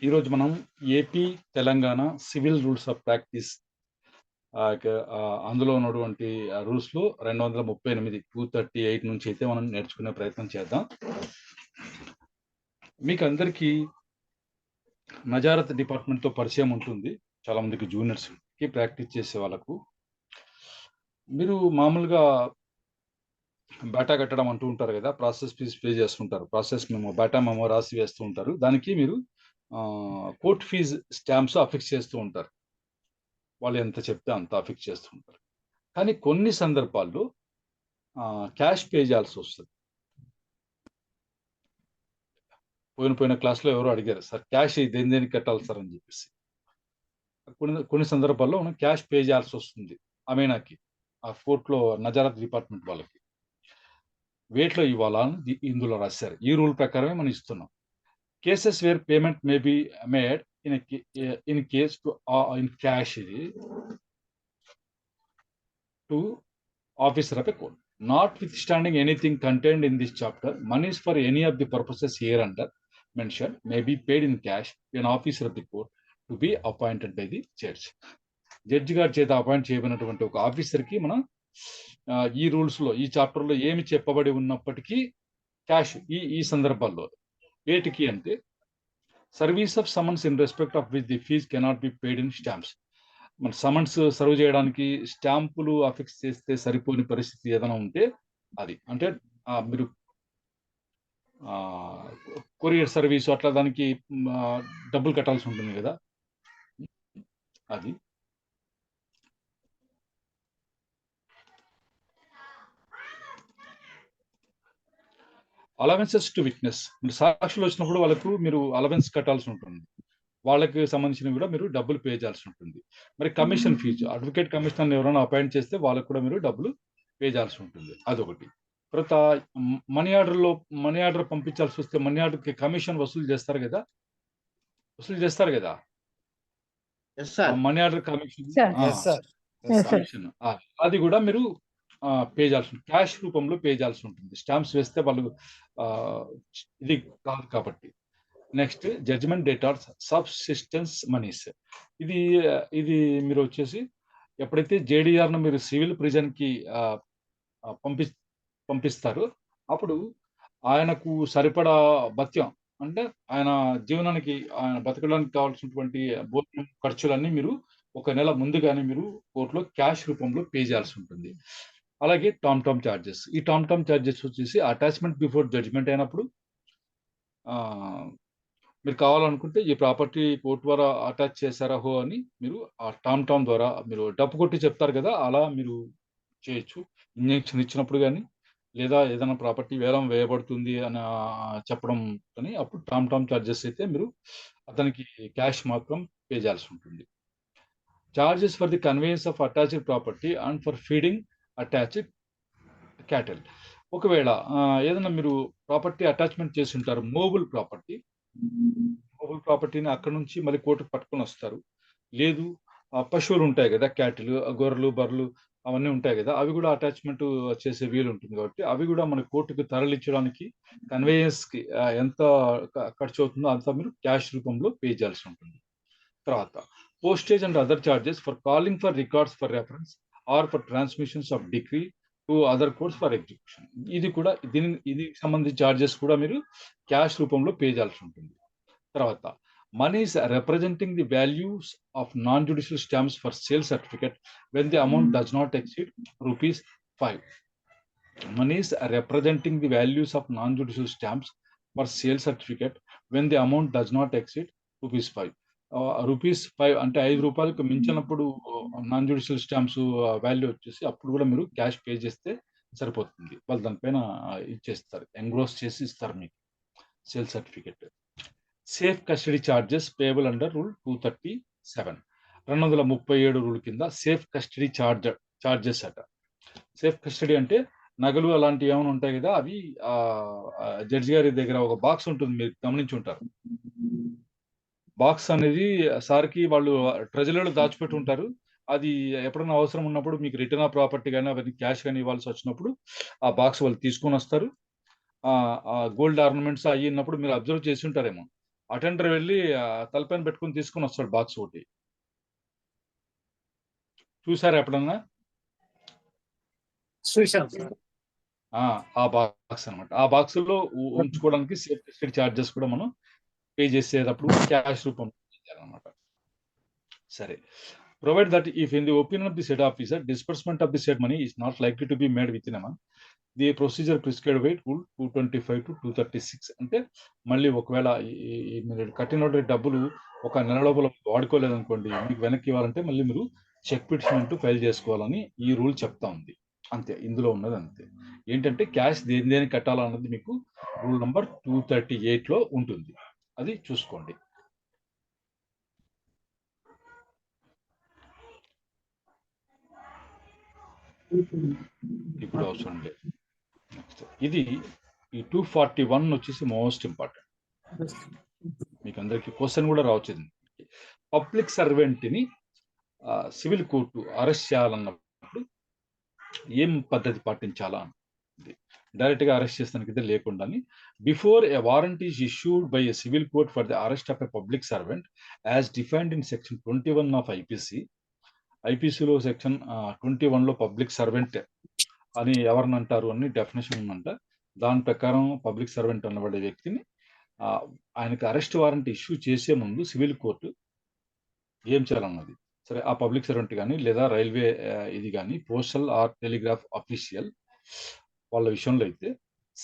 ఈరోజు మనం AP, Telangana civil rules of practice అందులో ఉన్నటువంటి రూల్స్‌లో 238 238 నుంచి అయితే మనం నేర్చుకునే ప్రయత్నం చేద్దాం. మీకందరికీ నజారత్ డిపార్ట్మెంట్‌తో పరిచయం ఉంటుంది. చాలా మందికి జూనియర్స్‌కి ప్రాక్టీస్ చేసే వాళ్ళకు. మీరు మామూలుగా బేటా కట్టడం అంటూ ఉంటారు గదా! ప్రాసెస్ ఫీస్ పే చేస్తుంటారు. ప్రాసెస్ మెమో, బేటా మెమో రాసి వేస్తూ ఉంటారు. దానికి మీరు కోర్ట్ ఫీజ్ స్టాంప్స్ అఫిక్స్ చేస్తూ ఉంటారు. వాళ్ళు ఎంత చెప్తే అంత అఫిక్స్ చేస్తూ ఉంటారు. కానీ కొన్ని సందర్భాల్లో క్యాష్ పే చేయాల్సొస్తది. పోయిన క్లాస్‌లో ఎవరో అడిగారు. సార్ క్యాష్ దేనికి కట్టాలి సార్ అని జెప్పేసి. కొన్ని కొన్ని సందర్భాల్లో మనం క్యాష్ పే చేయాల్సొస్తుంది. అమీనాకి. ఆ కోర్ట్‌లో నజారత్ డిపార్ట్మెంట్ వాళ్ళకి. వేటిలో ఇవ్వాలా అని ఇందులో రాశారు. ఈ రూల్ ప్రకారమే మనం ఇస్తున్నాం. Cases where payment may be made in case to in cash ఇది to officer of a court. Notwithstanding anything contained in this chapter, monies for any of the purposes hereunder mentioned may be paid in cash to an officer of the court to be appointed by the judge. Judge గారి చేత appoint చేయబడినటువంటి ఒక ఆఫీసర్కి మనం ఈ రూల్స్లో ఈ చాప్టర్లో ఏమి చెప్పబడి ఉన్నప్పటికీ క్యాష్ ఈ సందర్భాల్లో వేటికి అంటే service of summons in respect of which the fees cannot be paid in stamps. మన సమన్స్ సర్వ్ చేయడానికి స్టాంపులు అఫిక్స్ చేస్తే సరిపోని పరిస్థితి ఏదైనా ఉంటే అది. అంటే మీరు కొరియర్ సర్వీస్ అట్లా దానికి డబ్బులు కట్టాల్సి ఉంటుంది కదా! అది. Allowances to witness. మీరు సాక్షులు వచ్చినప్పుడు వాళ్ళకు మీరు అలవెన్స్ కట్టాల్సి ఉంటుంది. వాళ్ళకి సంబంధించినవి కూడా మీరు డబ్బులు పే చేయాల్సి ఉంటుంది. మరి కమిషన్ ఫీజు, అడ్వకేట్ కమిషనర్‌ని ఎవరైనా అపాయింట్ చేస్తే వాళ్ళకి కూడా మీరు డబ్బులు పే చేయాల్సి ఉంటుంది. అదొకటి. తర్వాత మనీ ఆర్డర్ పంపించాల్సి వస్తే మనీ ఆర్డర్‌కి కమిషన్ వసూలు చేస్తారు కదా! Money order commission. కమిషన్. అది కూడా మీరు పే చేయాల్సి ఉంటుంది. క్యాష్ రూపంలో పే చేయాల్సి ఉంటుంది. స్టాంప్స్ వేస్తే వాళ్ళు ఇది కాదు కాబట్టి. Next judgement debtor's subsistence monies. ఇది మీరు వచ్చేసి ఎప్పుడైతే జేడీఆర్‌ను మీరు సివిల్ ప్రిజన్‌కి పంపిస్తారో అప్పుడు ఆయనకు సరిపడా భత్యం అంటే ఆయన జీవనానికి ఆయన బతకడానికి కావాల్సినటువంటి భోజనం ఖర్చులన్నీ మీరు ఒక నెల ముందుగానే మీరు కోర్టులో క్యాష్ రూపంలో పే చేయాల్సి ఉంటుంది. అలాగే టామ్ చార్జెస్. ఈ టామ్ చార్జెస్ వచ్చేసి అటాచ్మెంట్ బిఫోర్ జడ్జ్మెంట్ అయినప్పుడు మీరు కావాలనుకుంటే ఈ ప్రాపర్టీ కోర్టు ద్వారా అటాచ్ చేశారా హో అని మీరు ఆ టామ్ ద్వారా మీరు డప్పు కొట్టి చెప్తారు కదా! అలా మీరు చేయొచ్చు. ఇంజెక్షన్ ఇచ్చినప్పుడు గాని, లేదా ఏదైనా ప్రాపర్టీ వేలం వేయబడుతుంది అని చెప్పడం కానీ అప్పుడు టామ్ చార్జెస్ అయితే మీరు అతనికి క్యాష్ మాత్రం పే చేయాల్సి ఉంటుంది. Charges for the conveyance of attached property and for feeding attached cattle. ఒకవేళ ఏదైనా మీరు ప్రాపర్టీ అటాచ్మెంట్ చేసి ఉంటారు. మూవబుల్ ప్రాపర్టీని అక్కడి నుంచి మళ్ళీ కోర్టుకు పట్టుకొని వస్తారు. లేదు పశువులు ఉంటాయి కదా! క్యాటిల్, గొర్రెలు, బర్రెలు అవన్నీ ఉంటాయి కదా! అవి కూడా అటాచ్‌మెంట్ చేసే వీలు ఉంటుంది కాబట్టి అవి కూడా మన కోర్టుకు తరలించడానికి కన్వేయన్స్‌కి ఎంత ఖర్చు అవుతుందో అంతా మీరు క్యాష్ రూపంలో పే చేయాల్సి ఉంటుంది. తర్వాత postage and other charges for calling for records for reference or for transmissions of decree to other courts for execution. ఇది కూడా దీనికి సంబంధించి చార్జెస్ కూడా మీరు క్యాష్ రూపంలో పే చేయాల్సి ఉంటుంది. తర్వాత monies representing the values of non judicial stamps for sale certificate when the amount does not exceed ₹5. Monies representing the values of non-judicial stamps for sale certificate when the amount does not exceed ₹5. ₹5 అంటే ₹5 మించినప్పుడు non judicial stamps value వచ్చేసి అప్పుడు కూడా మీరు cash pay చేస్తే సరిపోతుంది. వాళ్ళు దానిపైన ఇచ్చేస్తారు. ఎంగ్రోస్ చేసి ఇస్తారు మీకు sale certificate. Safe custody charges payable under rule 237. 237 rule కింద సేఫ్ కస్టడీ చార్జెస్ అట. సేఫ్ కస్టడీ అంటే నగలు అలాంటివి ఏమైనా ఉంటాయి కదా! అవి జడ్జి గారి దగ్గర ఒక బాక్స్ ఉంటుంది. మీరు గమనించి ఉంటారు. బాక్స్ అనేది సార్‌కి వాళ్ళు ట్రెజరీలో దాచిపెట్టి ఉంటారు. అది ఎప్పుడైనా అవసరం ఉన్నప్పుడు మీకు రిటర్న్ ఆఫ్ ప్రాపర్టీ గాని అవన్నీ క్యాష్ గాని ఇవ్వాల్సి వచ్చినప్పుడు ఆ బాక్స్ వాళ్ళు తీసుకొనొస్తారు. గోల్డ్ ఆర్నమెంట్స్ అయ్యి ఉన్నప్పుడు మీరు అబ్జర్వ్ చేసి ఉంటారేమో. అటెండర్ వెళ్ళి తలపైన పెట్టుకుని తీసుకుని వస్తాడు బాక్స్ ఒకటి. చూసారా ఎప్పుడన్నా? చూశాం సార్. ఆ బాక్స్ అనమాట. ఆ బాక్సుల్లో ఉంచుకోవడానికి సేఫ్టీ చార్జెస్ కూడా మనం పే చేసేటప్పుడు క్యాష్ రూపంలో చేయాలన్నమాట. సరే. Provide that if in the opinion of the said officer, disbursement of the said money is not likely to be made within a month, the procedure prescribed weight rule 225 to 236 అంటే మళ్ళీ ఒకవేళ మీరు కట్టినటువంటి డబ్బులు ఒక నెల లోపల వాడుకోలేదనుకోండి, మీకు వెనక్కి ఇవ్వాలంటే మళ్ళీ మీరు చెక్ పిటిషన్ అంటూ ఫైల్ చేసుకోవాలని ఈ రూల్ చెప్తా ఉంది. అంతే, ఇందులో ఉన్నది అంతే. ఏంటంటే క్యాష్ దేనికి కట్టాలన్నది మీకు రూల్ నంబర్ 238 లో ఉంటుంది. అది చూసుకోండి. ఇప్పుడు అవసరం లేదు. ఇది ఈ 241 వచ్చేసి మోస్ట్ ఇంపార్టెంట్. మీకు అందరికి క్వశ్చన్ కూడా రావచ్చు. పబ్లిక్ సర్వెంట్ని సివిల్ కోర్టు అరెస్ట్ చేయాలన్నప్పుడు ఏం పద్ధతి పాటించాలా? డైరెక్ట్ గా అరెస్ట్ చేస్తానికి లేకుండా before a warrant is issued by a civil court for the arrest of a public servant as defined in section 21 of ఐపీసీలో సెక్షన్ 21 లో పబ్లిక్ సర్వెంట్ అని ఎవరిని అంటారు అని డెఫినేషన్ ఉందంట. దాని ప్రకారం పబ్లిక్ సర్వెంట్ అన్నబడే వ్యక్తిని ఆయనకి అరెస్ట్ వారెంట్ ఇష్యూ చేసే ముందు సివిల్ కోర్టు ఏం చేయాలన్నది. సరే, ఆ పబ్లిక్ సర్వెంట్ కానీ లేదా రైల్వే ఇది కానీ పోస్టల్ ఆర్ టెలిగ్రాఫ్ అఫీషియల్ వాళ్ళ విషయంలో అయితే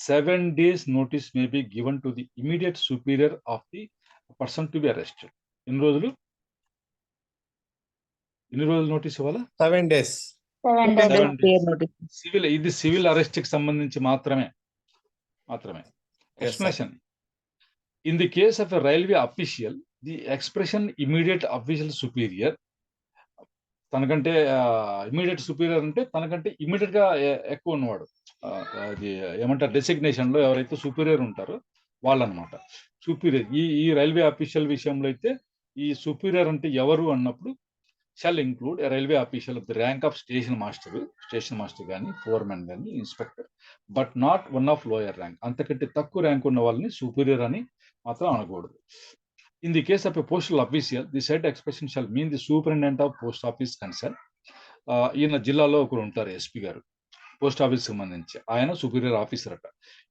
7 days notice may be given to the immediate superior of the person to be arrested. ఎన్ని రోజులు నోటీస్ ఇవ్వాలా? 7 days. సివిల్, ఇది సివిల్ అరెస్ట్ కి సంబంధించి మాత్రమే. Explanation. In the case of a railway official, the expression immediate official superior, తనకంటే immediate superior అంటే తనకంటే ఇమీడియట్ గా ఎక్కువ ఉన్నవాడు. అది ఏమంటారు, డెసిగ్నేషన్ లో ఎవరైతే సుపీరియర్ ఉంటారో వాళ్ళనమాట సుపీరియర్. ఈ రైల్వే అఫీషియల్ విషయంలో అయితే ఈ సుపీరియర్ అంటే ఎవరు అన్నప్పుడు shall include railway official of the rank of station master కానీ, ఫోర్మెన్ కానీ, inspector, but not one of lower rank. అంతకంటే తక్కువ ర్యాంక్ ఉన్న వాళ్ళని సుపీరియర్ అని మాత్రం అనకూడదు. In the case of a postal official, the said expression shall mean the superintendent of post office concern. ఈయన జిల్లాలో ఒకరు ఉంటారు, ఎస్పీ గారు, పోస్ట్ ఆఫీస్ సంబంధించి, ఆయన సుపీరియర్ ఆఫీసర్ అట.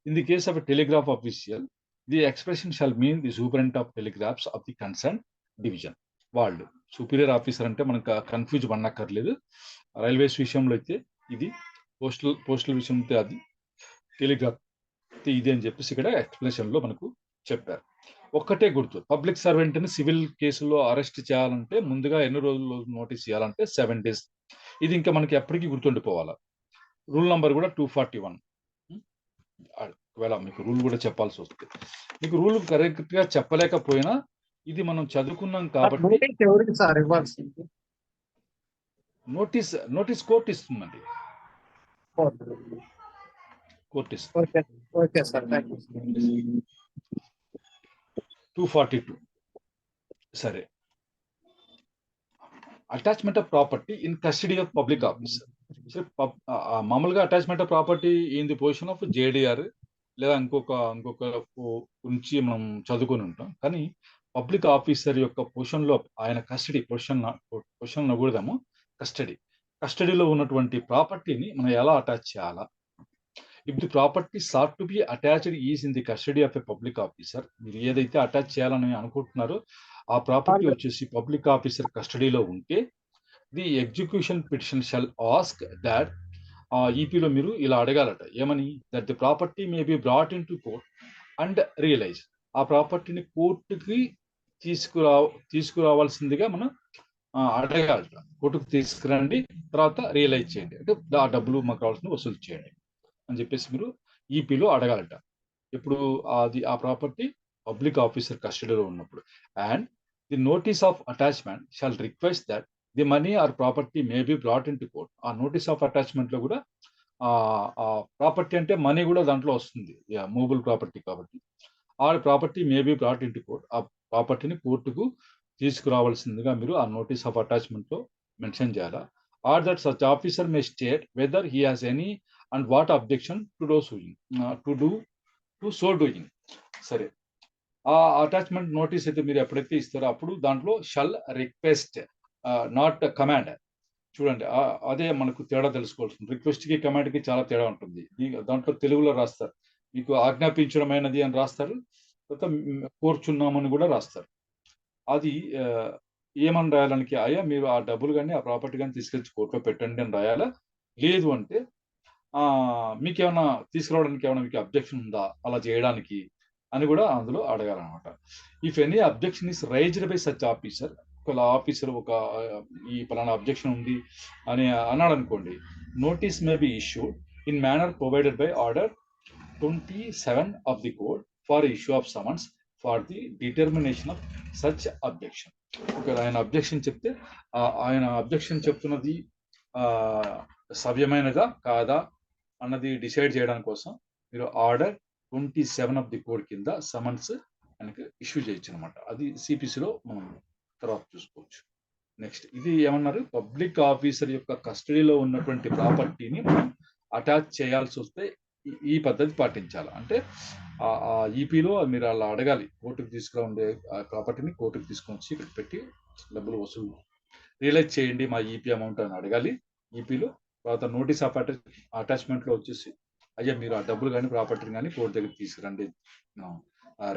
In the case of a telegraph official, the expression shall mean the superintendent of telegraphs of the concern division. వాళ్ళు superior officer అంటే మనకు కన్ఫ్యూజ్ పడనక్కర్లేదు. రైల్వేస్ విషయంలో అయితే ఇది, పోస్టల్ విషయం అయితే అది, టెలిగ్రాఫ్ ఇది అని చెప్పేసి ఇక్కడ ఎక్స్ప్లెనేషన్ లో మనకు చెప్పారు. ఒక్కటే గుర్తు, పబ్లిక్ సర్వెంట్ ని సివిల్ కేసులో అరెస్ట్ చేయాలంటే ముందుగా ఎన్ని రోజులు నోటీస్ చేయాలంటే 7 days. ఇది ఇంకా మనకి ఎప్పటికీ గుర్తుండిపోవాలా. రూల్ నంబర్ కూడా 241. ఒకవేళ మీకు రూల్ కూడా చెప్పాల్సి వస్తుంది, మీకు రూల్ కరెక్ట్ గా చెప్పలేకపోయినా ఇది మనం చదువుకున్నాం కాబట్టి నోటీస్ కోర్టు ఇస్తుందండి. కోర్టు ఇస్తుంది. 242. సరే, attachment of property in custody of public officer. మామూలుగా attachment of property in the possession of JDR లేదా ఇంకొక గురించి మనం చదువుకొని ఉంటాం. కానీ పబ్లిక్ ఆఫీసర్ యొక్క పొజిషన్లో ఆయన కస్టడీ పొజిషన్ నకూడదాము, కస్టడీలో ఉన్నటువంటి ప్రాపర్టీని మనం ఎలా అటాచ్ చేయాలా? If the property sought to be attached is in the custody of a public officer, మీరు ఏదైతే అటాచ్ చేయాలని అనుకుంటున్నారో ఆ ప్రాపర్టీ వచ్చేసి పబ్లిక్ ఆఫీసర్ కస్టడీలో ఉంటే, the execution petition shall ask that, ఈపీలో మీరు ఇలా అడగాలట, ఏమని? That the property may be brought in to court and realise. ఆ ప్రాపర్టీని కోర్టుకి తీసుకురావాల్సిందిగా మనం అడగాలట. కోర్టుకు తీసుకురండి, తర్వాత రియలైజ్ చేయండి, అంటే ఆ డబ్బులు మాకు కావాల్సిన వసూలు చేయండి అని చెప్పేసి మీరు ఈపీలో అడగాలట. ఇప్పుడు ఆ ప్రాపర్టీ పబ్లిక్ ఆఫీసర్ కస్టడీలో ఉన్నప్పుడు. And the notice of attachment shall request that the money or property may be brought in to court. ఆ నోటీస్ ఆఫ్ అటాచ్మెంట్ లో కూడా ప్రాపర్టీ అంటే మనీ కూడా దాంట్లో వస్తుంది, మూవబుల్ ప్రాపర్టీ కాబట్టి. ఆ property may be brought in to court, ఆ ప్రాపర్టీని కోర్టుకు తీసుకురావాల్సిందిగా మీరు ఆ నోటీస్ ఆఫ్ అటాచ్మెంట్ లో మెన్షన్ చేయాలా. Or that such officer may state whether he has any and what objection to so doing. సరే, ఆ అటాచ్మెంట్ నోటీస్ అయితే మీరు ఎప్పుడైతే ఇస్తారో అప్పుడు దాంట్లో షల్ రిక్వెస్ట్ నాట్ కమాండ్. చూడండి అదే మనకు తేడా తెలుసుకోవాల్సింది. రిక్వెస్ట్‌కి, కమాండ్‌కి చాలా తేడా ఉంటుంది. దాంట్లో తెలుగులో రాస్తారు. మీకు ఆజ్ఞాపించడమైనది అని రాస్తారు. తర్వాత కోరుచున్నామని కూడా రాస్తారు. అది ఏమని రాయాలనికి, అయ్యా మీరు ఆ డబ్బులు గాని, ఆ ప్రాపర్టీ గాని తీసుకెళ్ళి కోర్ట్‌లో పెట్టండి అని రాయాలా? లేదు అంటే మీకేమన్నా తీసుకురావడానికి ఏమైనా మీకు అబ్జెక్షన్ ఉందా అలా చేయడానికి? అని కూడా అందులో అడగాలనమాట. If any objection is raised by such officer, ఒకవేళ ఆఫీసర్ ఈ పలానా అబ్జెక్షన్ ఉంది అని అన్నాడనుకోండి, notice may be issued in manner provided by order 27 of the code for issue of summons for the determination of such objection. ఒకవేళ ఆయన objection చెప్తే ఆయన అబ్జెక్షన్ చెప్తున్నది సవ్యమైనదా కాదా అన్నది డిసైడ్ చేయడం కోసం మీరు ఆర్డర్ 27 ఆఫ్ ది కోడ్ కింద సమన్స్ ఆయనకి ఇష్యూ చేయొచ్చు అనమాట. అది సిపిసిలో మనం తర్వాత చూసుకోవచ్చు. నెక్స్ట్ ఇది ఏమన్నారు, పబ్లిక్ ఆఫీసర్ యొక్క కస్టడీలో ఉన్నటువంటి ప్రాపర్టీని మనం అటాచ్ చేయాల్సి వస్తే ఈ పద్ధతి పాటించాలి. అంటే ఆ ఈపీలో మీరు అలా అడగాలి, కోర్టుకు తీసుకురాండే ప్రాపర్టీని కోర్టుకు తీసుకొని వచ్చి ఇక్కడ పెట్టి డబ్బులు వసూలు రియలైజ్ చేయండి మా ఈపీ అమౌంట్ అని అడగాలి ఈపీలో. తర్వాత నోటీస్ ఆఫ్ అటాచ్మెంట్లో వచ్చేసి, అయ్యా మీరు ఆ డబ్బులు కానీ ప్రాపర్టీని కానీ కోర్టు దగ్గరికి తీసుకురండి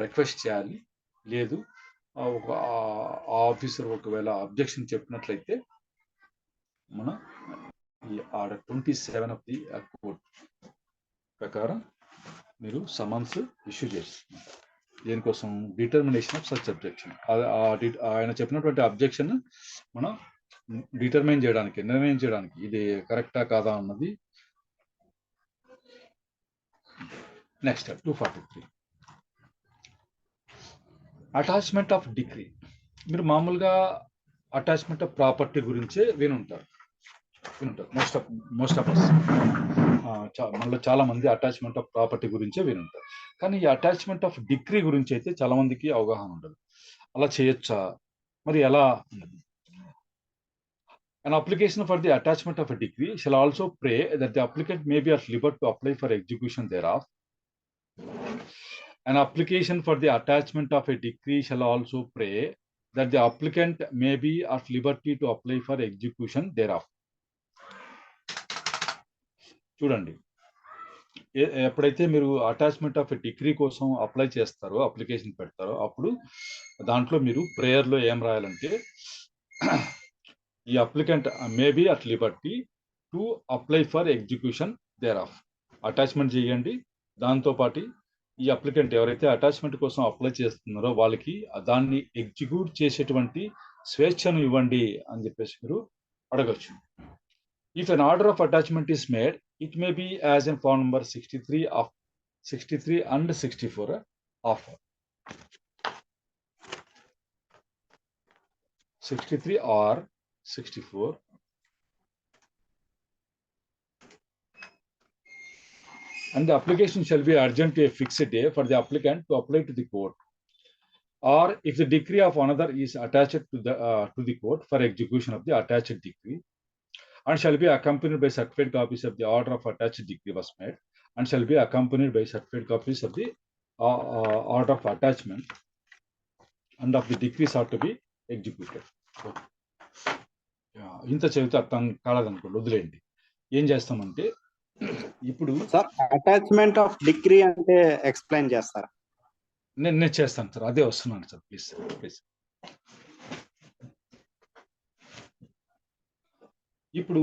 రిక్వెస్ట్ చేయాలి. లేదు ఒక ఆఫీసర్ ఒకవేళ అబ్జెక్షన్ చెప్పినట్లయితే మనం ఈ ఆర్డర్ 27 ఆఫ్ ది కోర్ట్ ప్రకారం మీరు సమన్స్ ఇష్యూ చేస్తున్నారు. దేనికోసం? Determination of such objection. ఆయన చెప్పినటువంటి అబ్జెక్షన్ మనం డిటర్మైన్ చేయడానికి, నిర్ణయం చేయడానికి ఇది కరెక్టా కాదా అన్నది. Next 243 attachment of degree. మీరు మామూలుగా అటాచ్మెంట్ ఆఫ్ ప్రాపర్టీ గురించే వినుంటారు. మోస్ట్ ఆఫ్ అస్ మనలో చాలా మంది అటాచ్మెంట్ ఆఫ్ ప్రాపర్టీ గురించే వినుంటారు. కానీ ఈ అటాచ్మెంట్ ఆఫ్ డిగ్రీ గురించి అయితే చాలా మందికి అవగాహన ఉండదు. అలా చేయొచ్చా, మరి ఎలా? An application for the attachment of a decree shall also pray that the applicant may be at liberty to apply for execution thereof. An application for the attachment of a decree shall also pray that the applicant may be at liberty to apply for execution thereof. చూడండి, ఎప్పుడైతే మీరు attachment of decree కోసం apply చేస్తారో, application పెడతారో, అప్పుడు దాంట్లో మీరు ప్రేయర్లో ఏం రాయాలంటే, ఈ applicant may be at liberty to apply for execution thereof. Attachment చేయండి, దాంతోపాటు ఈ అప్లికెంట్ ఎవరైతే అటాచ్మెంట్ కోసం అప్లై చేస్తున్నారో వాళ్ళకి దాన్ని ఎగ్జిక్యూట్ చేసేటువంటి స్వేచ్ఛను ఇవ్వండి అని చెప్పేసి మీరు అడగచ్చు. If an order of attachment is made, it may be as in form number 63 and 64 of 63 or 64. And the application shall be urgent to a fixed day for the applicant to apply to the court. Or if the decree of another is attached to the court for execution of the attached decree, and shall be accompanied by certified copies of the order of attached decree was made, and shall be accompanied by certified copies of the order of attachment and of the decrees are to be executed. ఇంత చదివితే అర్థం కాలేదనుకోండి, వదిలేయండి. ఏం చేస్తామంటే ఇప్పుడు sir attachment of degree అంటే explain చేస్తారా? నేను చేస్తాను సార్, అదే వస్తున్నాను సార్, ప్లీజ్. ఇప్పుడు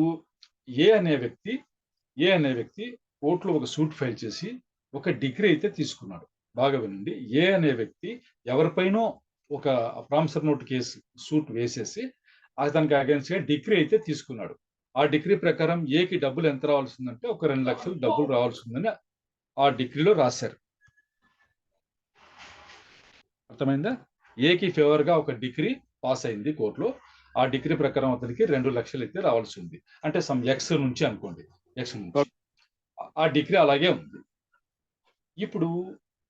ఏ అనే వ్యక్తి కోర్టులో ఒక సూట్ ఫైల్ చేసి ఒక డిగ్రీ అయితే తీసుకున్నాడు. బాగా వినండి, ఏ అనే వ్యక్తి ఎవరిపైనో ఒక ప్రామిసరీ నోట్ కేసు సూట్ వేసేసి అతనికి అగేన్స్ట్ గా డిగ్రీ అయితే తీసుకున్నాడు. ఆ డిగ్రీ ప్రకారం ఏకి డబ్బులు ఎంత రావాల్సిందంటే ఒక 2 లక్షలు డబ్బులు రావాల్సిందని ఆ డిగ్రీలో రాశారు. అర్థమైందా? ఏకి ఫేవర్ గా ఒక డిగ్రీ పాస్ అయింది కోర్టులో. ఆ డిగ్రీ ప్రకారం అతనికి 2 లక్షలు అయితే రావాల్సి ఉంది. అంటే సమ్ ఎక్స్ నుంచి అనుకోండి, ఎక్స్ నుంచి ఆ డిగ్రీ అలాగే ఉంది. ఇప్పుడు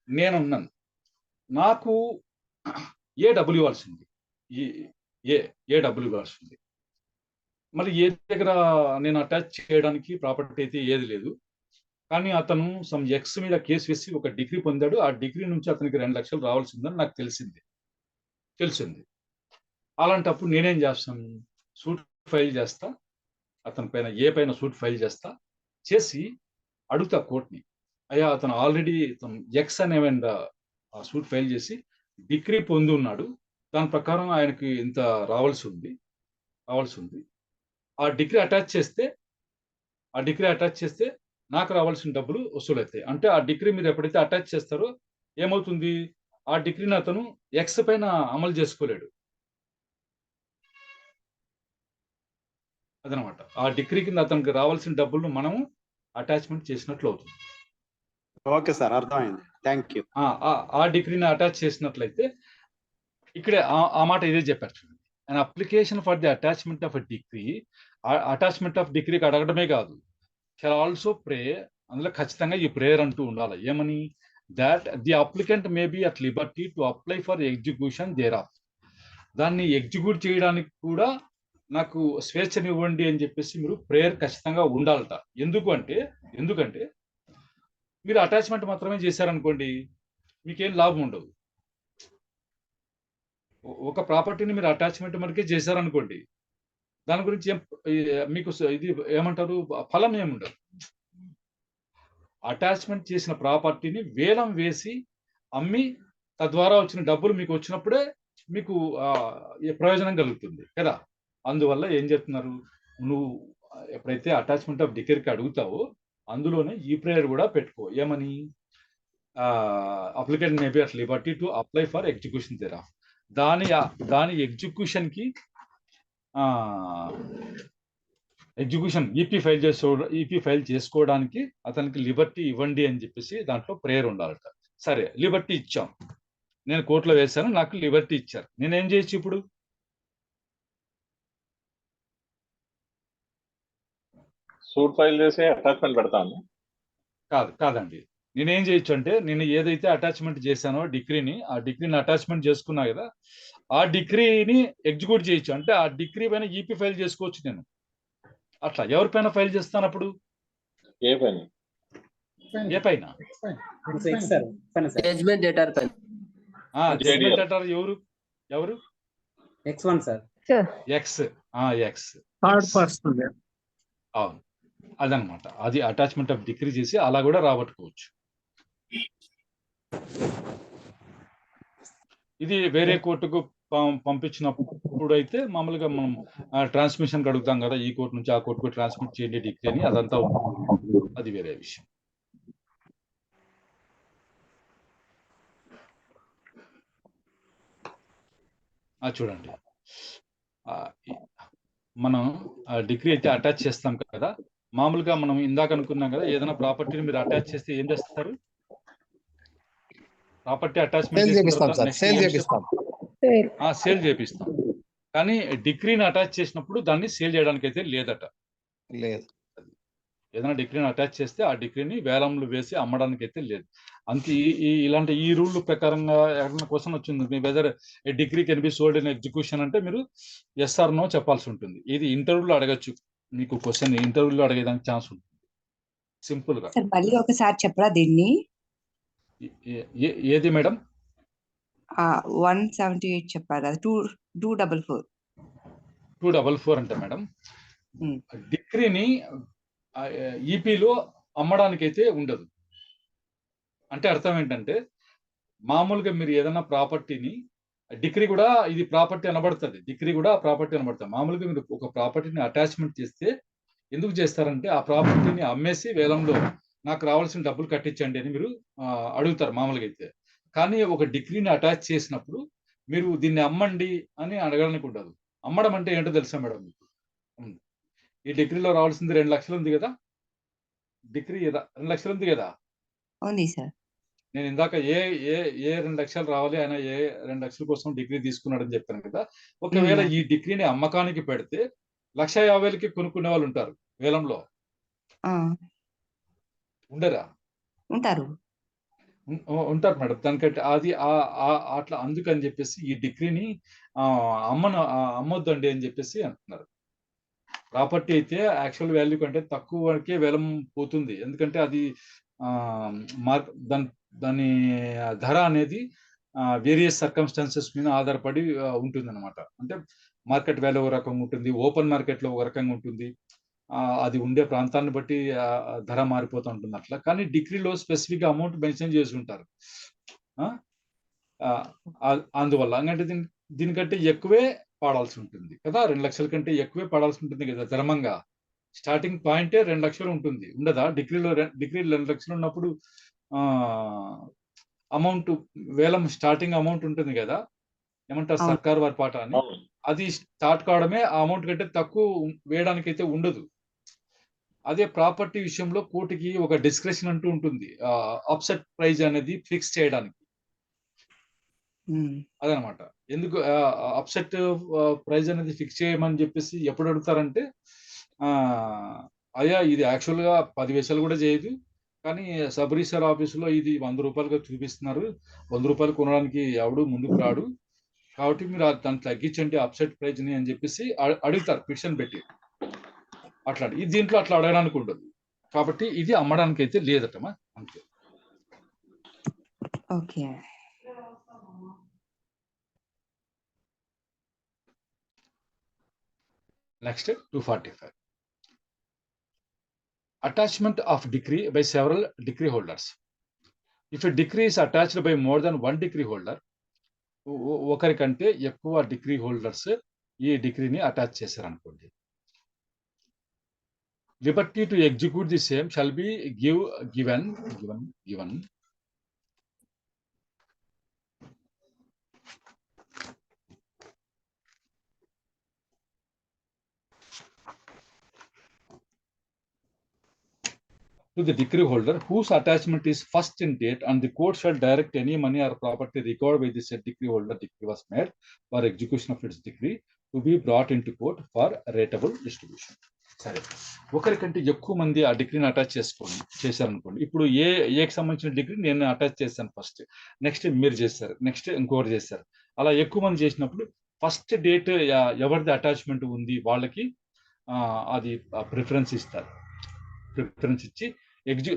నేనున్నాను, నాకు ఏ డబ్బులు ఇవ్వాల్సింది, ఏ డబ్బులు ఇవ్వాల్సింది. మరి ఏ దగ్గర నేను అటాచ్ చేయడానికి ప్రాపర్టీ అయితే ఏది లేదు. కానీ అతను సమ్ ఎక్స్ మీద కేసు వేసి ఒక డిగ్రీ పొందాడు. ఆ డిగ్రీ నుంచి అతనికి 2 లక్షలు రావాల్సిందని నాకు తెలిసింది. అలాంటప్పుడు నేనేం చేస్తాను, సూట్ ఫైల్ చేస్తా. అతని పైన పైన సూట్ ఫైల్ చేసి అడుగుతా కోర్టుని. అయ్యా, అతను ఆల్రెడీ ఎక్స్ అనే సూట్ ఫైల్ చేసి డిగ్రీ పొంది ఉన్నాడు. దాని ప్రకారం ఆయనకి ఇంత రావాల్సి ఉంది. ఆ డిగ్రీ అటాచ్ చేస్తే నాకు రావాల్సిన డబ్బులు వసూలవుతాయి. అంటే ఆ డిగ్రీ మీరు ఎప్పుడైతే అటాచ్ చేస్తారో ఏమవుతుంది, ఆ డిగ్రీని అతను ఎక్స్ పైన అమలు చేసుకోలేడు. అదనమాట. ఆ డిగ్రీ కింద అతనికి రావాల్సిన డబ్బులను మనము అటాచ్మెంట్ చేసినట్లు అవుతుంది. ఓకే సార్, అర్థమైంది. Thank you. ఆ డిగ్రీని అటాచ్ చేసినట్లయితే ఇక్కడే ఆ మాట ఇదే చెప్పారు చూడండి. And application for the attachment of degree, attachment of డిగ్రీకి అడగడమే కాదు, షల్ ఆల్సో ప్రే, అందులో ఖచ్చితంగా ఈ ప్రేయర్ అంటూ ఉండాలి. ఏమని? That the applicant may be at liberty to apply for execution thereof. దాన్ని ఎగ్జిక్యూట్ చేయడానికి కూడా నాకు స్వేచ్ఛనివ్వండి అని చెప్పేసి మీరు ప్రేయర్ ఖచ్చితంగా ఉండాలట. ఎందుకంటే మీరు అటాచ్మెంట్ మాత్రమే చేశారనుకోండి, మీకేం లాభం ఉండదు. ఒక ప్రాపర్టీని మీరు అటాచ్మెంట్ మనకే చేశారనుకోండి, దాని గురించి మీకు ఇది ఏమంటారు, ఫలం ఏముండదు. అటాచ్మెంట్ చేసిన ప్రాపర్టీని వేలం వేసి అమ్మి తద్వారా వచ్చిన డబ్బులు మీకు వచ్చినప్పుడే మీకు ప్రయోజనం కలుగుతుంది కదా. అందువల్ల ఏం చెప్తున్నారు, నువ్వు ఎప్పుడైతే అటాచ్మెంట్ ఆఫ్ డిగ్రీకి అడుగుతావో అందులోనే ఈ ప్రేయర్ కూడా పెట్టుకో. ఏమని? Applicant may be at liberty to apply for execution thereof. దాని ఎగ్జిక్యూషన్ కి ఎగ్జిక్యూషన్ ఈపీ ఫైల్ చేసుకోవడానికి అతనికి లిబర్టీ ఇవ్వండి అని చెప్పేసి దాంట్లో ప్రేయర్ ఉండాలట. సరే, లిబర్టీ ఇచ్చాం, నేను కోర్టులో వేశాను, నాకు లిబర్టీ ఇచ్చారు, నేనేం చేయొచ్చు ఇప్పుడు? సూట్ ఫైల్ చేసి అటాచ్మెంట్ పెడతాను. కాదండి, నేనేం చేయొచ్చు అంటే, నేను ఏదైతే అటాచ్మెంట్ చేశానో ఆ డిగ్రీని అటాచ్మెంట్ చేసుకున్నా కదా, ఆ డిగ్రీని ఎగ్జిక్యూట్ చేయొచ్చు. అంటే ఆ డిగ్రీ పైన ఈపీ ఫైల్ చేసుకోవచ్చు నేను. అట్లా ఎవరిపైన ఫైల్ చేస్తాను అప్పుడు? ఏ పైన? జడ్జ్మెంట్ డేటర్ పైన. జడ్జ్మెంట్ డేటర్ ఎవరు? X1 sir. X. Third person. అవును, అదనమాట. అది అటాచ్మెంట్ ఆఫ్ డిగ్రీ చేసి అలా కూడా రాబట్టుకోవచ్చు. ఇది వేరే కోర్టుకు పంపించినప్పుడు అయితే మామూలుగా మనం ట్రాన్స్మిషన్ అడుగుతాం కదా, ఈ కోర్టు నుంచి ఆ కోర్టుకు ట్రాన్స్మిట్ చేయండి డిగ్రీ అని, అదంతా ఉంటుంది. అది వేరే విషయం. చూడండి, మనం డిగ్రీ అయితే అటాచ్ చేస్తాం కదా, మామూలుగా మనం ఇందాక అనుకున్నాం కదా, ఏదైనా ప్రాపర్టీని మీరు అటాచ్ చేస్తే ఏం చేస్తారు? ప్రాపర్టీ అటాచ్మెంట్ సేల్ చేపిస్తాం. కానీ డిగ్రీని అటాచ్ చేసినప్పుడు దాన్ని సేల్ చేయడానికి అయితే లేదట. ఏదైనా డిగ్రీని అటాచ్ చేస్తే ఆ డిగ్రీని వేలంలో వేసి అమ్మడానికి అయితే లేదు. అంతే. ఇలాంటి ఈ రూల్ ప్రకారంగా ఏదైనా క్వశ్చన్ వచ్చింది, మీ whether a degree can be sold in execution అంటే మీరు ఎస్ ఆర్ నో చెప్పాల్సి ఉంటుంది. ఇది ఇంటర్వ్యూలో అడగచ్చు, మీకు క్వశ్చన్ ఇంటర్వ్యూలో అడిగేదానికి ఛాన్స్ ఉంటుంది. సింపుల్ గా. మళ్ళీ ఒకసారి చెప్పరా దీన్ని? ఏది మేడం? 178 చెప్పారు కదా, 244 అంటే మేడం, డిగ్రీని ఈపీలో అమ్మడానికి అయితే ఉండదు. అంటే అర్థం ఏంటంటే, మామూలుగా మీరు ఏదైనా ప్రాపర్టీని, డిగ్రీ కూడా ఇది ప్రాపర్టీ అనబడుతుంది, మామూలుగా మీరు ఒక ప్రాపర్టీని అటాచ్మెంట్ చేస్తే ఎందుకు చేస్తారంటే, ఆ ప్రాపర్టీని అమ్మేసి వేలంలో నాకు రావాల్సిన డబ్బులు కట్టించండి అని మీరు అడుగుతారు మామూలుగా అయితే. కానీ ఒక డిగ్రీని అటాచ్ చేసినప్పుడు మీరు దీన్ని అమ్మండి అని అడగడానికి ఉండదు. అమ్మడం అంటే ఏంటో తెలుసా మేడం మీకు? ఈ డిగ్రీలో రావాల్సింది 2 లక్షలు ఉంది కదా, డిగ్రీ 2 లక్షలు ఉంది కదా. ఉంది సార్. నేను ఇందాక ఏ 2 లక్షలు రావాలి, ఆయన ఏ 2 లక్షల కోసం డిగ్రీ తీసుకున్నాడని చెప్పాను కదా. ఒకవేళ ఈ డిగ్రీని అమ్మకానికి పెడితే 1,50,000కి కొనుక్కునే వాళ్ళు ఉంటారు వేలంలో, ఉండరా? ఉంటారు మేడం. దానికంటే అది అట్లా అందుకని చెప్పేసి ఈ డిగ్రీని అమ్మొద్దండి అని చెప్పేసి అంటున్నారు. ప్రాపర్టీ అయితే యాక్చువల్ వాల్యూ కంటే తక్కువకే వేలం పోతుంది. ఎందుకంటే అది దాని ధర అనేది వేరియస్ సర్కమ్స్టాన్సెస్ మీద ఆధారపడి ఉంటుంది అనమాట. అంటే మార్కెట్ వాల్యూ ఒక రకంగా ఉంటుంది, ఓపెన్ మార్కెట్ లో ఒక రకంగా ఉంటుంది, అది ఉండే ప్రాంతాన్ని బట్టి ధర మారిపోతూ ఉంటుంది అట్లా. కానీ డిగ్రీలో స్పెసిఫిక్ అమౌంట్ మెన్షన్ చేసి ఉంటారు. అందువల్ల అంటే దీనికంటే ఎక్కువే పాడాల్సి ఉంటుంది కదా, 2 లక్షల కంటే ఎక్కువే పాడాల్సి ఉంటుంది కదా ధర్మంగా. స్టార్టింగ్ పాయింటే 2 లక్షలు ఉంటుంది, ఉండదా? డిగ్రీ 2 లక్షలు ఉన్నప్పుడు అమౌంట్ వేలం స్టార్టింగ్ అమౌంట్ ఉంటుంది కదా, ఏమంటారు, సర్కార్ వారి పాట అని. అది స్టార్ట్ కావడమే ఆ అమౌంట్ కంటే తక్కువ వేయడానికి అయితే ఉండదు. అదే ప్రాపర్టీ విషయంలో కోర్టుకి ఒక డిస్క్రిప్షన్ అంటూ ఉంటుంది, అప్సెట్ ప్రైజ్ అనేది ఫిక్స్ చేయడానికి. అదనమాట. ఎందుకు అప్సెట్ ప్రైజ్ అనేది ఫిక్స్ చేయమని చెప్పేసి ఎప్పుడు అడుగుతారంటే, అయ్యా ఇది యాక్చువల్ గా 10 పైసలు కూడా చేయదు, కానీ సబ్ రిజిస్టర్ ఆఫీసులో ఇది 100 రూపాయలుగా చూపిస్తున్నారు, 100 రూపాయలు కొనడానికి ఎవడు ముందుకు రాడు, కాబట్టి మీరు దాన్ని తగ్గించండి అప్సెట్ ప్రైజ్ ని అని చెప్పేసి అడుగుతారు పిటిషన్ పెట్టి. అట్లా దీంట్లో అట్లా అడగడానికి ఉండదు, కాబట్టి ఇది అమ్మడానికి అయితే లేదటమా, అంతే. Okay. Next 245. Attachment of decree by several decree holders. If a decree is attached by more than one decree holder, ఒకరి కంటే ఎక్కువ డిగ్రీ హోల్డర్స్ ఈ డిగ్రీని అటాచ్ చేశారనుకోండి, liberty to execute the same shall be given to the decree holder whose attachment is first in date, and the court shall direct any money or property recovered by the said decree holder decree was made for execution of its decree to be brought into court for rateable distribution. సరే, ఒకరికంటే ఎక్కువ మంది ఆ డిగ్రీని attach చేశారనుకోండి. ఇప్పుడు ఏకి సంబంధించిన degree నేను అటాచ్ చేశాను ఫస్ట్, నెక్స్ట్ మీరు చేశారు, నెక్స్ట్ ఇంకొకరు చేశారు. అలా ఎక్కువ మంది చేసినప్పుడు ఫస్ట్ డేట్ ఎవరిది అటాచ్మెంట్ ఉంది వాళ్ళకి అది ప్రిఫరెన్స్ ఇస్తారు. ప్రిఫరెన్స్ ఇచ్చి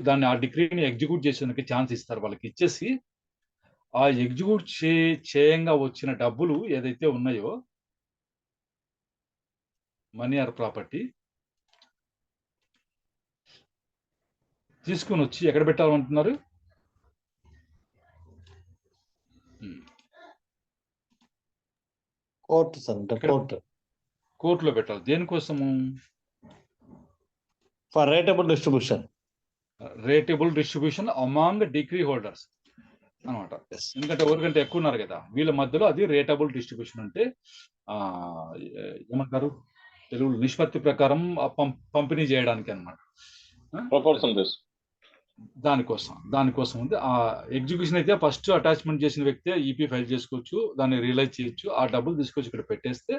దాన్ని ఆ డిగ్రీని ఎగ్జిక్యూట్ చేసేందుకు ఛాన్స్ ఇస్తారు. వాళ్ళకి ఇచ్చేసి ఆ ఎగ్జిక్యూట్ చేయంగా వచ్చిన డబ్బులు ఏదైతే ఉన్నాయో, మనీ ఆర్ ప్రాపర్టీ, తీసుకుని వచ్చి ఎక్కడ పెట్టాలంటున్నారు? కోర్టులో పెట్టాలి. దేనికోసము? For rateable distribution. Rateable distribution among degree holders అనమాట. ఎందుకంటే ఎవరికంటే ఎక్కువ ఉన్నారు కదా వీళ్ళ మధ్యలో అది రేటబుల్ డిస్ట్రిబ్యూషన్ అంటే ఏమంటారు తెలుగు నిష్పత్తి ప్రకారం పంపిణీ చేయడానికి అనమాట. దానికోసం ఉంది. ఆ ఎగ్జిక్యూషన్ అయితే ఫస్ట్ అటాచ్మెంట్ చేసిన వ్యక్తి ఈపీ ఫైల్ చేసుకోవచ్చు, దాన్ని రియలైజ్ చేయొచ్చు, ఆ డబ్బులు తీసుకొచ్చి ఇక్కడ పెట్టేస్తే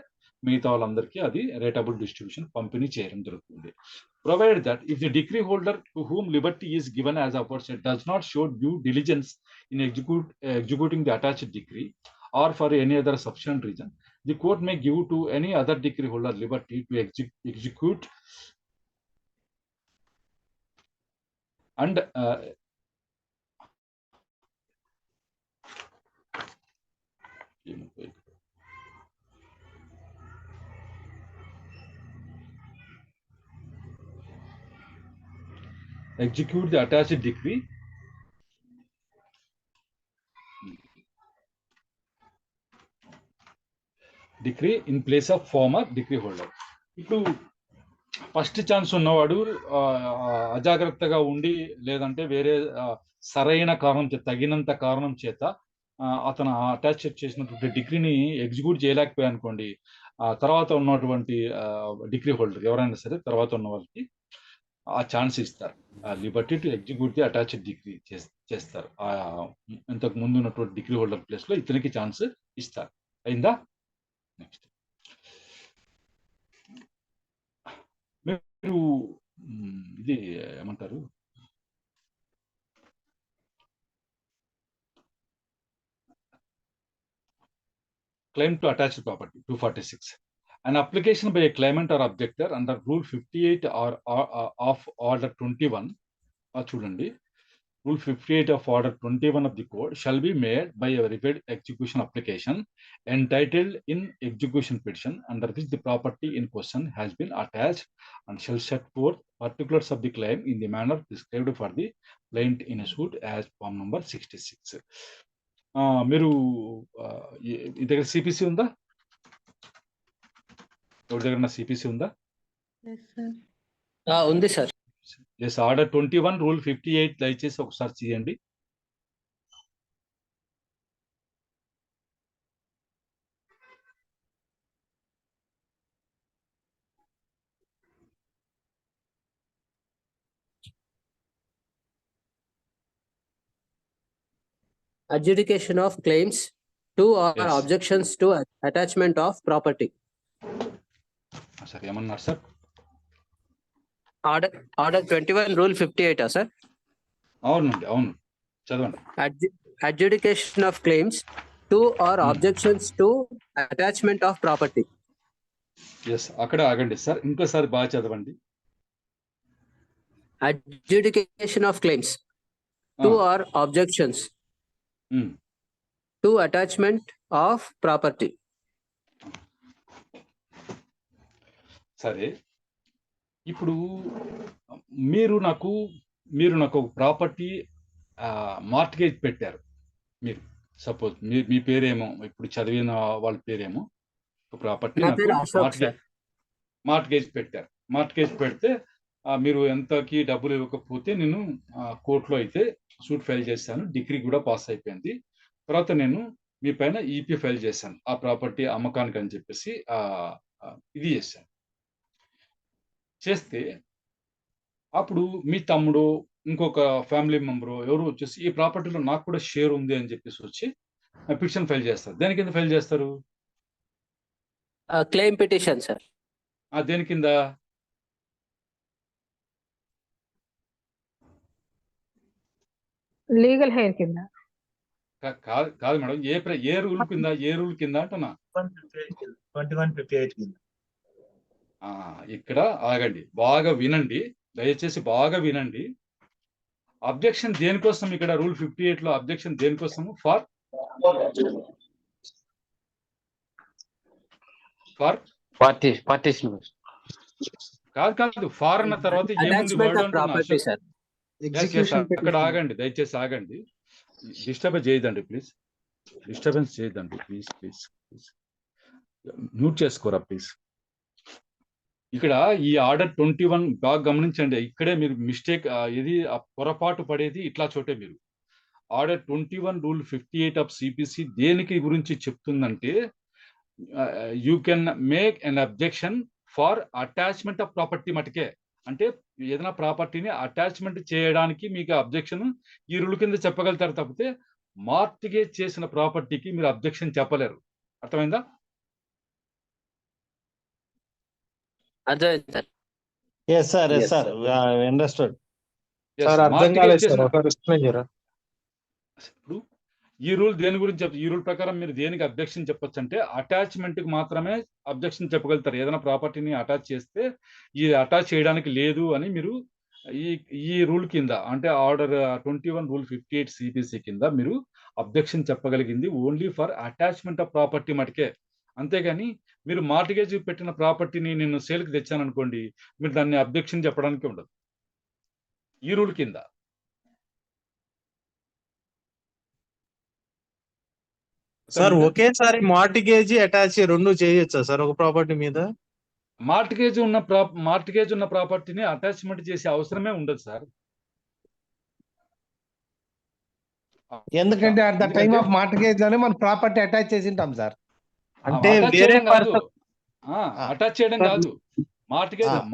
మిగతా వాళ్ళందరికీ అది రేటబుల్ డిస్ట్రిబ్యూషన్ పంపిణీ చేయడం జరుగుతుంది. Provide that if the degree holder to whom liberty is given as aforesaid does not show due diligence in executing the attached decree or for any other sufficient reason, the court may give to any other decree holder liberty to execute and execute the attached decree in place of former decree holder. ఇప్పుడు first chance ఉన్నవాడు అజాగ్రత్తగా ఉండి లేదంటే వేరే సరైన కారణం చేత, తగినంత కారణం చేత అతను అటాచ్ చేసినటువంటి డిగ్రీని ఎగ్జిక్యూట్ చేయలేకపోయా అనుకోండి, తర్వాత ఉన్నటువంటి డిగ్రీ హోల్డర్ ఎవరైనా సరే తర్వాత ఉన్న వాళ్ళకి ఆ ఛాన్స్ ఇస్తారు. Liberty to execute the attached degree చేస్తారు. ఇంతకు ముందు ఉన్నటువంటి డిగ్రీ హోల్డర్ ప్లేస్ లో ఇతనికి ఛాన్స్ ఇస్తారు. అయిందా? నెక్స్ట్ మీరు ఇది ఏమంటారు, claim to attached property 246. An application by a claimant or objector under Rule 58 of Order 21, చూడండి, Rule 58 of Order 21 of the Code shall be made by a verified execution application entitled in execution petition, under which the property in question has been attached, and shall set forth particulars of the claim in the manner prescribed for the plaintiff in a suit as form number 66. మీరు ఈ దగ్గర CPC ఉందా? ఎవరి దగ్గర CPC ఉందా? ఉంది sir. Yes, order 21 rule 58 దయచేసి ఒకసారి చేయండి. Adjudication of claims to or Yes. objections to attachment of property. Sir ఏమన్నారు సార్? Order 21 Rule 58 sir. అవునండి, అవును, చదవండి. Adjudication of claims to or objections to attachment of property. Yes, అక్కడ ఆగండి sir, ఇంకోసారి బాగా చదవండి. Adjudication of claims to or objections to attachment of property. సరే, ఇప్పుడు మీరు నాకు ఒక ప్రాపర్టీ మార్ట్గేజ్ పెట్టారు. మీరు సపోజ్ మీ పేరేమో, ఇప్పుడు చదివిన వాళ్ళ పేరేమో, ఒక ప్రాపర్టీ మార్ట్గేజ్ పెట్టారు. మార్ట్గేజ్ పెడితే మీరు ఎంతకి డబ్బులు ఇవ్వకపోతే నేను కోర్టులో అయితే సూట్ ఫైల్ చేశాను, డిగ్రీ కూడా పాస్ అయిపోయింది. తర్వాత నేను మీ పైన ఈపీ ఫైల్ చేశాను ఆ ప్రాపర్టీ అమ్మకానికి అని చెప్పేసి ఇది చేశాను. చేస్తే అప్పుడు మీ తమ్ముడు, ఇంకొక ఫ్యామిలీ మెంబరు ఎవరు వచ్చేసి ఈ ప్రాపర్టీలో నాకు కూడా షేర్ ఉంది అని చెప్పేసి వచ్చి పిటిషన్ ఫైల్ చేస్తారు. దేని కింద ఫైల్ చేస్తారు? Claim petition sir. దేని కింద? లీగల్ హెయిర్ కింద. కాదు మేడం, ఏ రూల్ కింద? ఏ రూల్ కింద అంటున్నా? 2158 కింద. ఇక్కడ ఆగండి, బాగా వినండి, దయచేసి బాగా వినండి. అబ్జెక్షన్ దేనికోసం? ఇక్కడ రూల్ 58 లో అబ్జెక్షన్ దేనికోసము? ఫర్ పార్టీషన్ కాదు, ఫార్ అన్న తర్వాత ఏముంది వర్డ్ అంటున్నా? అక్కడ ఆగండి, దయచేసి ఆగండి, డిస్టర్బెన్స్ చేయదండి ప్లీజ్, డిస్టర్బెన్స్ చేయదండి ప్లీజ్, మ్యూట్ చేసుకోరా ప్లీజ్. ఇక్కడ ఈ ఆర్డర్ 21 బాగా గమనించండి, ఇక్కడే మీరు మిస్టేక్, ఇది పొరపాటు పడేది ఇట్లా చోటే. మీరు ఆర్డర్ 21 రూల్ 58 ఆఫ్ సిపిసి దేనికి గురించి చెప్తుందంటే, you can make an objection for attachment of property మటుకే. అంటే ఏదైనా ప్రాపర్టీని అటాచ్మెంట్ చేయడానికి మీకు అబ్జెక్షన్ ఈ రూల్ కింద చెప్పగలుగుతారు, తప్పితే మార్టిగేజ్ చేసిన ప్రాపర్టీకి మీరు అబ్జెక్షన్ చెప్పలేరు. అర్థమైందా? ఇప్పుడు ఈ రూల్ దేని గురించి ఈ రూల్ ప్రకారం మీరు దేనికి అబ్జెక్షన్ చెప్పొచ్చు అంటే అటాచ్మెంట్ కి మాత్రమే అబ్జెక్షన్ చెప్పగలుగుతారు. ఏదైనా ప్రాపర్టీని అటాచ్ చేస్తే ఈ అటాచ్ చేయడానికి లేదు అని మీరు ఈ రూల్ కింద, అంటే ఆర్డర్ 21 రూల్ 58 సిపిసి కింద మీరు అబ్జెక్షన్ చెప్పగలిగింది only for attachment of property మటుకే. అంతేగాని మీరు మార్టిగేజ్ పెట్టిన ప్రాపర్టీని నేను సేల్కి తెచ్చాను అనుకోండి, మీరు దాన్ని అబ్జెక్షన్ చెప్పడానికి ఉండదు ఈ రూల్ కింద. సార్ ఒకేసారి మార్టిగేజ్ అటాచ్ రెండు చేయొచ్చా సార్ ఒక ప్రాపర్టీ మీద? మార్టిగేజ్ ఉన్న ప్రాపర్టీని అటాచ్మెంట్ చేసే అవసరమే ఉండదు సార్. ఎందుకంటే at the time of mortgage లోనే మనం ప్రాపర్టీ అటాచ్ చేసి ఉంటాం సార్. అంటే వేరే అటాచ్ చేయడం కాదు.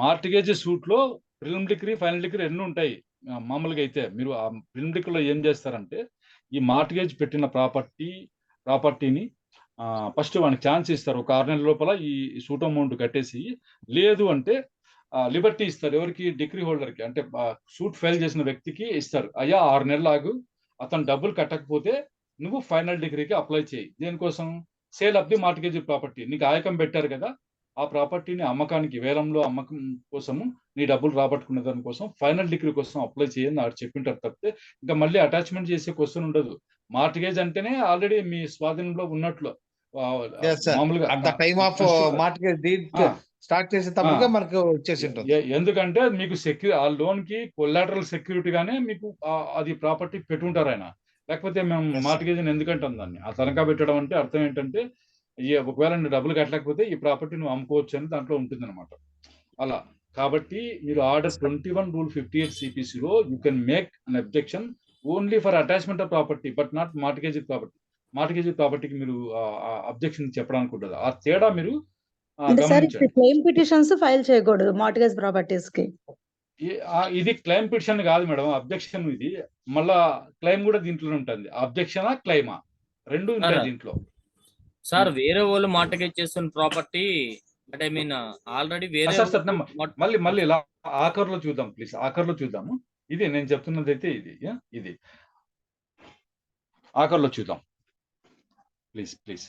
మార్టిగేజ్ సూట్ లో ప్రిలిమ్ డిగ్రీ, ఫైనల్ డిగ్రీ రెండు ఉంటాయి. మామూలుగా అయితే మీరు ఆ ప్రిలిమ్ డిగ్రీలో ఏం చేస్తారంటే, ఈ మార్టిగేజ్ పెట్టిన ప్రాపర్టీని ఫస్ట్ వానికి ఛాన్స్ ఇస్తారు, ఒక 6 నెలల లోపల ఈ సూట్ అమౌంట్ కట్టేసి, లేదు అంటే లిబర్టీ ఇస్తారు. ఎవరికి? డిగ్రీ హోల్డర్కి, అంటే సూట్ ఫైల్ చేసిన వ్యక్తికి ఇస్తారు. అయ్యా 6 నెలలు ఆగు, అతను డబ్బులు కట్టకపోతే నువ్వు ఫైనల్ డిగ్రీకి అప్లై చేయి. దేనికోసం? Sale of the mortgage property. నీకు ఆయకం పెట్టారు కదా, ఆ ప్రాపర్టీని అమ్మకానికి వేలంలో అమ్మకం కోసము నీ డబ్బులు రాబట్టుకునే దానికోసం ఫైనల్ డిగ్రీ కోసం అప్లై చేయని ఆడు చెప్పింటారు తప్పితే ఇంకా మళ్ళీ అటాచ్మెంట్ చేసే క్వశ్చన్ ఉండదు. మార్టిగేజ్ అంటేనే ఆల్రెడీ మీ స్వాధీనంలో ఉన్నట్లు. మామూలుగా at the time of mortgage deed start చేసేటప్పటికే మనకు వచ్చేసి ఉంటుంది. ఎందుకంటే మీకు ఆ లోన్ కి కొలాటరల్ సెక్యూరిటీగానే మీకు అది ప్రాపర్టీ పెట్టుకుంటారు ఆయన. లేకపోతే మేము మార్టిగేజ్ ఎందుకంటాం దాన్ని. ఆ తనఖా పెట్టడం అంటే అర్థం ఏంటంటే ఒకవేళ నువ్వు డబ్బులు కట్టలేకపోతే ఈ ప్రాపర్టీ నువ్వు అమ్ముకోవచ్చు అని దాంట్లో ఉంటుంది అనమాట. అలా కాబట్టి మీరు ఆర్డర్ 21 రూల్ 58 సిపిసిలో you can make an objection only for attachment of property but not mortgage property. Mortgage ప్రాపర్టీకి మీరు అబ్జెక్షన్ చెప్పడానికి ఉండదు. ఆ తేడా మీరు గమనించండి. క్లెయిమ్ పిటిషన్స్ ఫైల్ చేయకూడదు మార్టిగేజ్ ప్రాపర్టీస్ కి. ఇది క్లెయిమ్ పిటిషన్ కాదు మేడం, అబ్జెక్షన్. ఇది మళ్ళా క్లెయిమ్ కూడా దీంట్లో ఉంటుంది. అబ్జెక్షనా క్లెయిమా రెండు ఉంటాయి దీంట్లో. సార్ వేరే వాళ్ళు మార్టిగేజ్ చేస్తున్న ప్రాపర్టీ అంటే ఐ మీన్ ఆల్రెడీ వేరే మళ్ళీ ఇలా ఆఖరిలో చూద్దాం ప్లీజ్, ఆఖరిలో చూద్దాము. ఇది నేను చెప్తున్నది అయితే ఇది ఆఖరిలో చూద్దాం ప్లీజ్.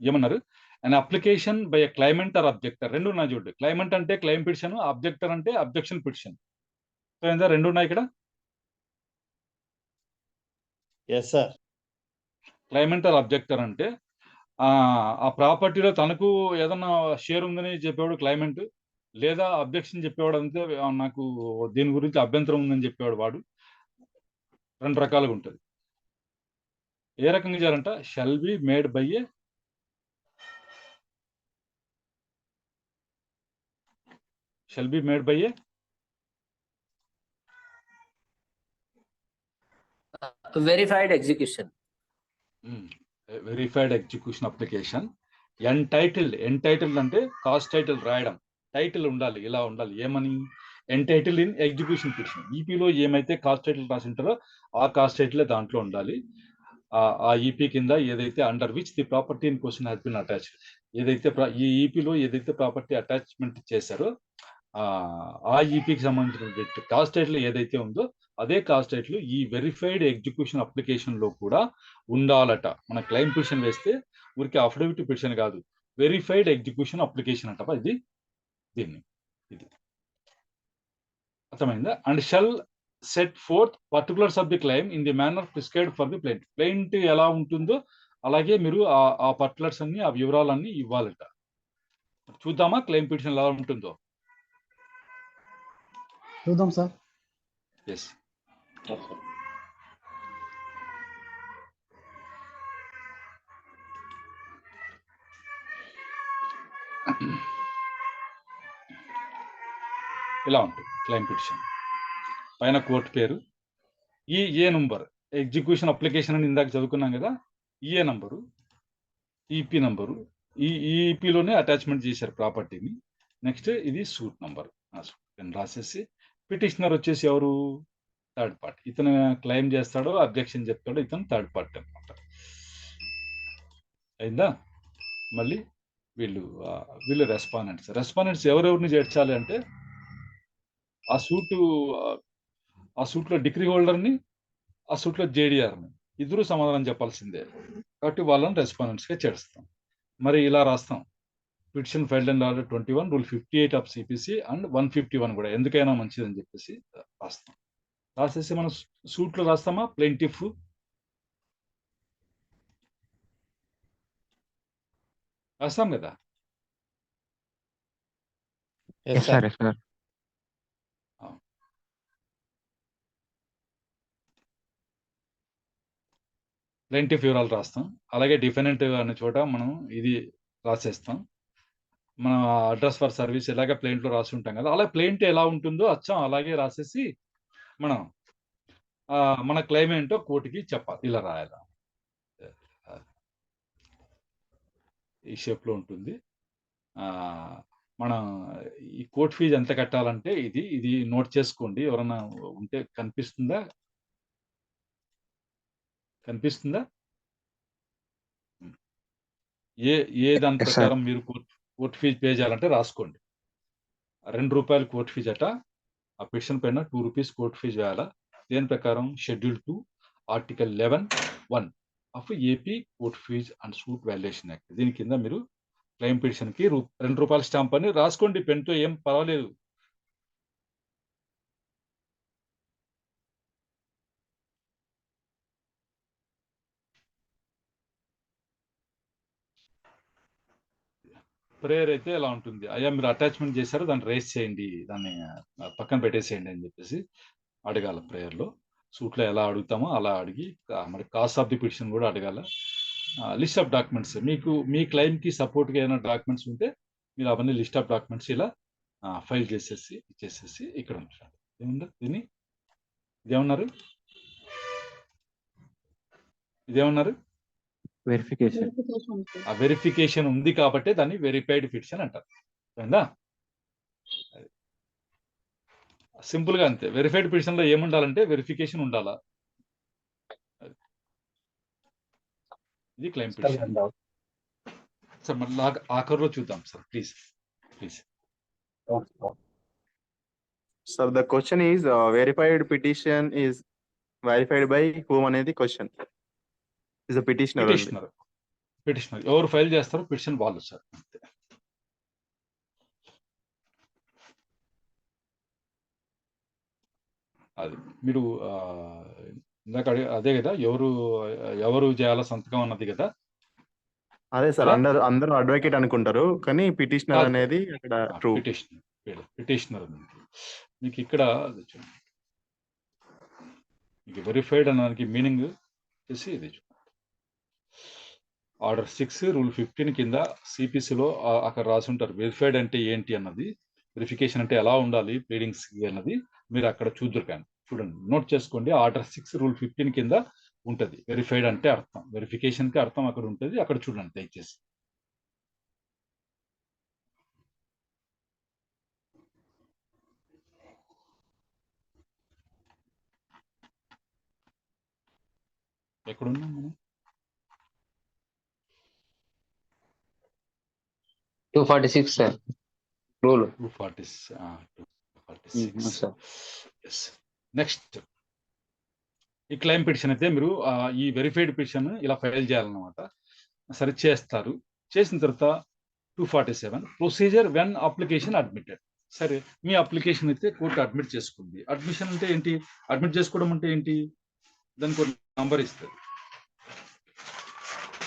ఏమన్నారు? And application by a claimant or objector రెండు ఉన్నాయి చూడండి. క్లైమెంట్ అంటే క్లెయిమ్ పిటిషన్, అబ్జెక్టర్ అంటే అబ్జెక్షన్ పిటిషన్. రెండు ఉన్నాయి ఇక్కడ. క్లైమెంట్ ఆర్ అబ్జెక్టర్ అంటే ఆ ప్రాపర్టీలో తనకు ఏదన్నా షేర్ ఉందని చెప్పేవాడు క్లైమెంట్, లేదా అబ్జెక్షన్ చెప్పేవాడు అంతే నాకు దీని గురించి అభ్యంతరం ఉందని చెప్పేవాడు వాడు. రెండు రకాలుగా ఉంటుంది. ఏ రకంగా చేయాలంట? Shall be made by a verified execution. Verified execution application. Entitled అంటే కాస్ట్ టైటిల్ రాయడం. టైటిల్ ఉండాలి, ఇలా ఉండాలి. ఏమని? Entitle in execution petition. ఈపీలో ఏమైతే కాస్ట్ టైటిల్ రాసి ఉంటారో ఆ కాస్ట్ టైటిల్ దాంట్లో ఉండాలి. ఆ ఈపీ కింద ఏదైతే under which the property in question has been attached, ఏదైతే ఈ ఈపీలో ఏదైతే ప్రాపర్టీ అటాచ్మెంట్ చేశారో ఆ ఈపీకి సంబంధించిన కాస్ట్ టైటిల్ ఏదైతే ఉందో అదే కాస్ట్ టైటిల్ ఈ వెరిఫైడ్ ఎగ్జిక్యూషన్ అప్లికేషన్ లో కూడా ఉండాలట. మన క్లెయిమ్ పిటిషన్ వేస్తే ఊరికి అఫిడవిట్ పిటిషన్ కాదు, వెరిఫైడ్ ఎగ్జిక్యూషన్ అప్లికేషన్ అంట ఇది. అర్థమైందా? And shall set fourth particulars of the claim in the manner prescribed for the ప్లెయింట్. ప్లెయింట్ ఎలా ఉంటుందో అలాగే మీరు ఆ పర్టికులర్స్ అన్ని, ఆ వివరాలన్నీ ఇవ్వాలట. చూద్దామా క్లెయిమ్ పిటిషన్ ఎలా ఉంటుందో? చూద్దాం సార్. ఎస్. ఇలా ఉంటుంది క్లెయిమ్ పిటిషన్. పైన కోర్టు పేరు, ఏ నంబర్, ఎగ్జిక్యూషన్ అప్లికేషన్ అని ఇందాక చదువుకున్నాం కదా, ఏ నంబరు, ఈపీ నంబరు, ఈపీలోనే అటాచ్మెంట్ చేశారు ప్రాపర్టీని. నెక్స్ట్ ఇది సూట్ నంబర్ రాసేసి, పిటిషనర్ వచ్చేసి ఎవరు? Third party. ఇతను క్లెయిమ్ చేస్తాడో అబ్జెక్షన్ చెప్తాడో ఇతను థర్డ్ పార్టీ అనమాట. అయిందా? మళ్ళీ వీళ్ళు రెస్పాండెంట్స్ ఎవరెవరిని చేర్చాలి అంటే ఆ సూట్లో డిగ్రీ హోల్డర్ని, ఆ సూట్లో జేడీఆర్ని ఇద్దరు సమాధానం చెప్పాల్సిందే. కాబట్టి వాళ్ళని రెస్పాండెంట్స్ గా చేర్స్తాం. మరి ఇలా రాస్తాం, petition filed and order 21 rule 58 of CPC and 151 కూడా ఎందుకైనా మంచిదని చెప్పేసి రాస్తాం. రాసేసి మనం సూట్ లో రాస్తామా ప్లెయింటిఫ్, రాస్తాం కదా. ప్లెయింటిఫ్ వివరాలు రాస్తాం. అలాగే డిఫెండెంట్ అనే చోట మనం ఇది రాసేస్తాం. మనం అడ్రస్ ఫర్ సర్వీస్ ఎలాగ ప్లెయింట్ లో రాసి ఉంటాం కదా, అలా ప్లెయింట్ ఎలా ఉంటుందో అచ్చం అలాగే రాసేసి మనం మన క్లెయిమ్ ఏంటో కోర్టుకి చెప్పాలి. ఇలా రాయాలి. ఈ షేప్ లో ఉంటుంది. మనం ఈ కోర్ట్ ఫీజు ఎంత కట్టాలంటే ఇది నోట్ చేసుకోండి. ఎవరన్నా ఉంటే కనిపిస్తుందా? దాని ప్రకారం మీరు కోర్ట్ ఫీజు పే చేయాలంటే రాసుకోండి. ₹2 కోర్ట్ ఫీజు అట. ఆ పిటిషన్ పైన ₹2 కోర్ట్ ఫీజు వేయాలా. దేని ప్రకారం? Schedule 2 article 11(1) of AP court fees and suit valuation act. దీని కింద మీరు క్లెయిమ్ పిటిషన్ కి ₹2 స్టాంప్ అని రాసుకోండి, పెన్తో ఏం పర్వాలేదు. ప్రేయర్ అయితే ఎలా ఉంటుంది, అయ్యా మీరు అటాచ్మెంట్ చేశారు, దాన్ని రేస్ చేయండి, దాన్ని పక్కన పెట్టేసేయండి అని చెప్పేసి అడగాల ప్రేయర్లో. సూట్లో ఎలా అడుగుతామో అలా అడిగి మరి కాస్ట్ ఆఫ్ ది పిటిషన్ కూడా అడగాల. లిస్ట్ ఆఫ్ డాక్యుమెంట్స్, మీకు మీ క్లెయిమ్కి సపోర్ట్గా ఏమైనా డాక్యుమెంట్స్ ఉంటే మీరు అవన్నీ లిస్ట్ ఆఫ్ డాక్యుమెంట్స్ ఇలా ఫైల్ చేసేసి ఇచ్చేసేసి ఇక్కడ ఉంటారు. ఏముంది దీన్ని, ఇదేమన్నారు, ఇదేమన్నారు, వెరిఫికేషన్. ఆ వెరిఫికేషన్ ఉంది కాబట్టి దాన్ని వెరిఫైడ్ పిటిషన్ అంటారు. అయిందా? సింపుల్ గా అంతే. వెరిఫైడ్ పిటిషన్ లో ఏముండాలంటే వెరిఫికేషన్ ఉండాలా. ఇది క్లెయిమ్ పిటిషన్. సార్ మళ్ళీ ఆఖరిలో చూద్దాం sir, please please. Sir, the question is verified petition is verified by whom అనేది question. Is a petitioner. Petitioner ఎవరు ఫైల్ చేస్తారో పిటిషన్ వాళ్ళు సార్. అంతే. అది మీరు ఇందాక అదే కదా, ఎవరు చేయాల సంతకం అన్నది కదా. అదే సార్, అందరూ అడ్వకేట్ అనుకుంటారు కానీ పిటిషనర్ అనేది అక్కడ ట్రూ. పిటిషనర్ మీకు ఇక్కడ మీకు వెరిఫైడ్ అన్నదానికి మీనింగ్ వచ్చేసి ఇది. ఆర్డర్ 6 రూల్ 15 కింద సిపిసిలో అక్కడ రాసి ఉంటారు వెరిఫైడ్ అంటే ఏంటి అన్నది, వెరిఫికేషన్ అంటే ఎలా ఉండాలి ప్లీడింగ్స్ అన్నది మీరు అక్కడ చూద్దరు. కానీ చూడండి, నోట్ చేసుకోండి. ఆర్డర్ 6 రూల్ 15 కింద ఉంటుంది వెరిఫైడ్ అంటే అర్థం, వెరిఫికేషన్ కి అర్థం అక్కడ ఉంటుంది, అక్కడ చూడండి దయచేసి. ఎక్కడున్నాం మనం? 246 సార్ రూల్. 246. నెక్స్ట్ ఈ క్లెయిమ్ పిటిషన్ అయితే మీరు ఈ వెరిఫైడ్ పిటిషన్ ఇలా ఫైల్ చేయాలన్నమాట. సరే చేస్తారు. చేసిన తర్వాత 247 ప్రొసీజర్ వెన్ అప్లికేషన్ అడ్మిటెడ్. సరే మీ అప్లికేషన్ అయితే కోర్టు అడ్మిట్ చేసుకుంది. అడ్మిషన్ అంటే ఏంటి, అడ్మిట్ చేసుకోవడం అంటే ఏంటి, దానికి ఒక నంబర్ ఇస్తుంది.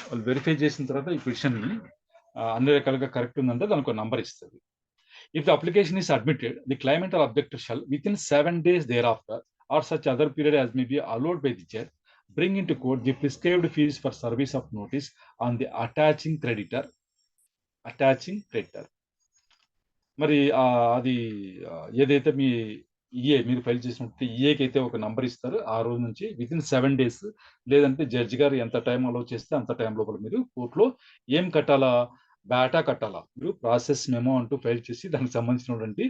వాళ్ళు వెరిఫై చేసిన తర్వాత ఈ పిటిషన్ని అన్ని రకాలుగా కరెక్ట్ ఉందంటే దానికి ఒక నంబర్ ఇస్తుంది. If the application is admitted, the claimant or objector shall, within 7 days thereafter, or such other period as may be allowed by the judge, bring into court the prescribed fees for service of notice on the attaching creditor. మరి అది ఏదైతే మీరు file చేసినట్టు ఈఏకి అయితే ఒక number ఇస్తారు. ఆ రోజు నుంచి వితిన్ 7 days, లేదంటే జడ్జి గారు ఎంత టైం అలో చేస్తే అంత టైం లోపల మీరు కోర్టులో ఏం కట్టాలా, బాటా కట్టాలా. మీరు ప్రాసెస్ మెమో అంటూ ఫైల్ చేసి దానికి సంబంధించినటువంటి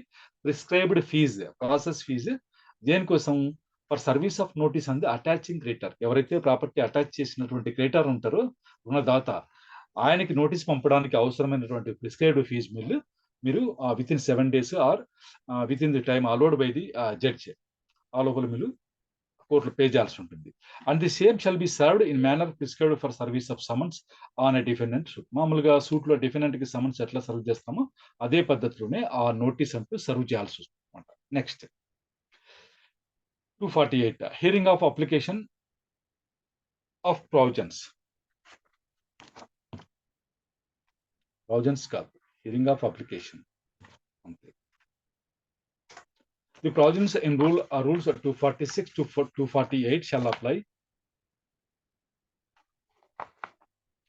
ప్రిస్క్రైబ్డ్ ఫీజు, ప్రాసెస్ ఫీజు దేనికోసం, ఫర్ సర్వీస్ ఆఫ్ నోటీస్ అంది అటాచింగ్ క్రెడిటర్. ఎవరైతే ప్రాపర్టీ అటాచ్ చేసినటువంటి క్రెడిటర్ ఉంటారో రుణదాత, ఆయనకి నోటీస్ పంపడానికి అవసరమైనటువంటి ప్రిస్క్రైబ్డ్ ఫీజు మీరు within 7 days or within the time allowed by the judge ఆ లోపల మీరు కోర్టులో పే చేయాల్సి ఉంటుంది. And the same shall be served in manner prescribed for service of summons on a defendant suit. మామూలుగా సూట్ లో defendant కి సమన్స్ ఎట్లా సర్వ్ చేస్తామో అదే పద్ధతిలోనే ఆ నోటీస్ అంటూ సర్వ్ చేయాల్సి వస్తుంది అనమాట. Next 248 hearing of application of provisions కాదు, హియరింగ్ ఆఫ్ అప్లికేషన్ అంతే. The provisions in rules 246 to 248 shall apply.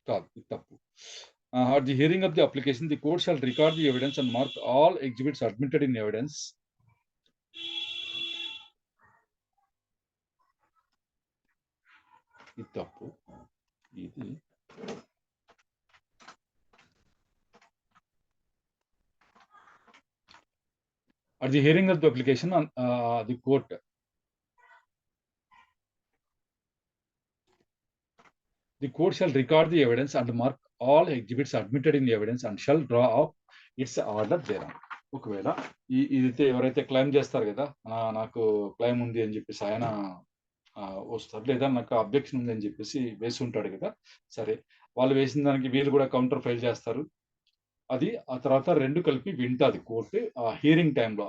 At the hearing of the application, the court shall record the evidence and mark all exhibits admitted in evidence. At the hearing of the application, the court shall record the evidence and mark all exhibits admitted in the evidence and shall draw up its order thereon. ఒకవేళ ఇదైతే ఎవరైతే claim చేస్తారు కదా, నాకు claim ఉంది అని చెప్పేసి ఆయన వస్తారు, లేదా నాకు అబ్జెక్షన్ ఉందని చెప్పేసి వేసి ఉంటాడు కదా. సరే, వాళ్ళు వేసిన దానికి వీళ్ళు కూడా కౌంటర్ ఫైల్ చేస్తారు. అది ఆ తర్వాత రెండు కలిపి వింటాది కోర్టు ఆ హియరింగ్ టైంలో.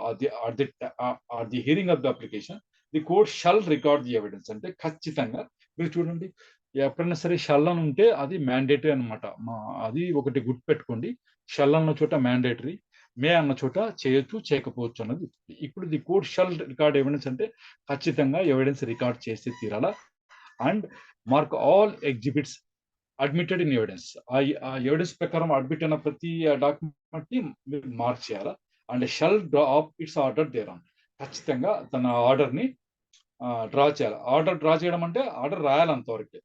The hearing of the application the court shall record the evidence. అంటే ఖచ్చితంగా మీరు చూడండి, ఎప్పుడైనా సరే షల్ అని ఉంటే అది మ్యాండేటరీ అనమాట. అది ఒకటి గుర్తు పెట్టుకోండి. షల్ అన్న చోట మ్యాండేటరీ, మే అన్న చోట చేయొచ్చు చేయకపోవచ్చు అన్నది. ఇప్పుడు the court shall record evidence అంటే ఖచ్చితంగా ఎవిడెన్స్ రికార్డ్ చేసి తీరాలా. And mark all exhibits admitted in evidence. ఆ ఎవిడెన్స్ ప్రకారం అడ్మిట్ అయిన ప్రతి డాక్యుమెంట్ ని మీరు మార్క్ చేయాలా. And shall draw up its order thereon. ఖచ్చితంగా తన ఆర్డర్ ని డ్రా చేయాలి. ఆర్డర్ డ్రా చేయడం అంటే ఆర్డర్ రాయాలంతవరకే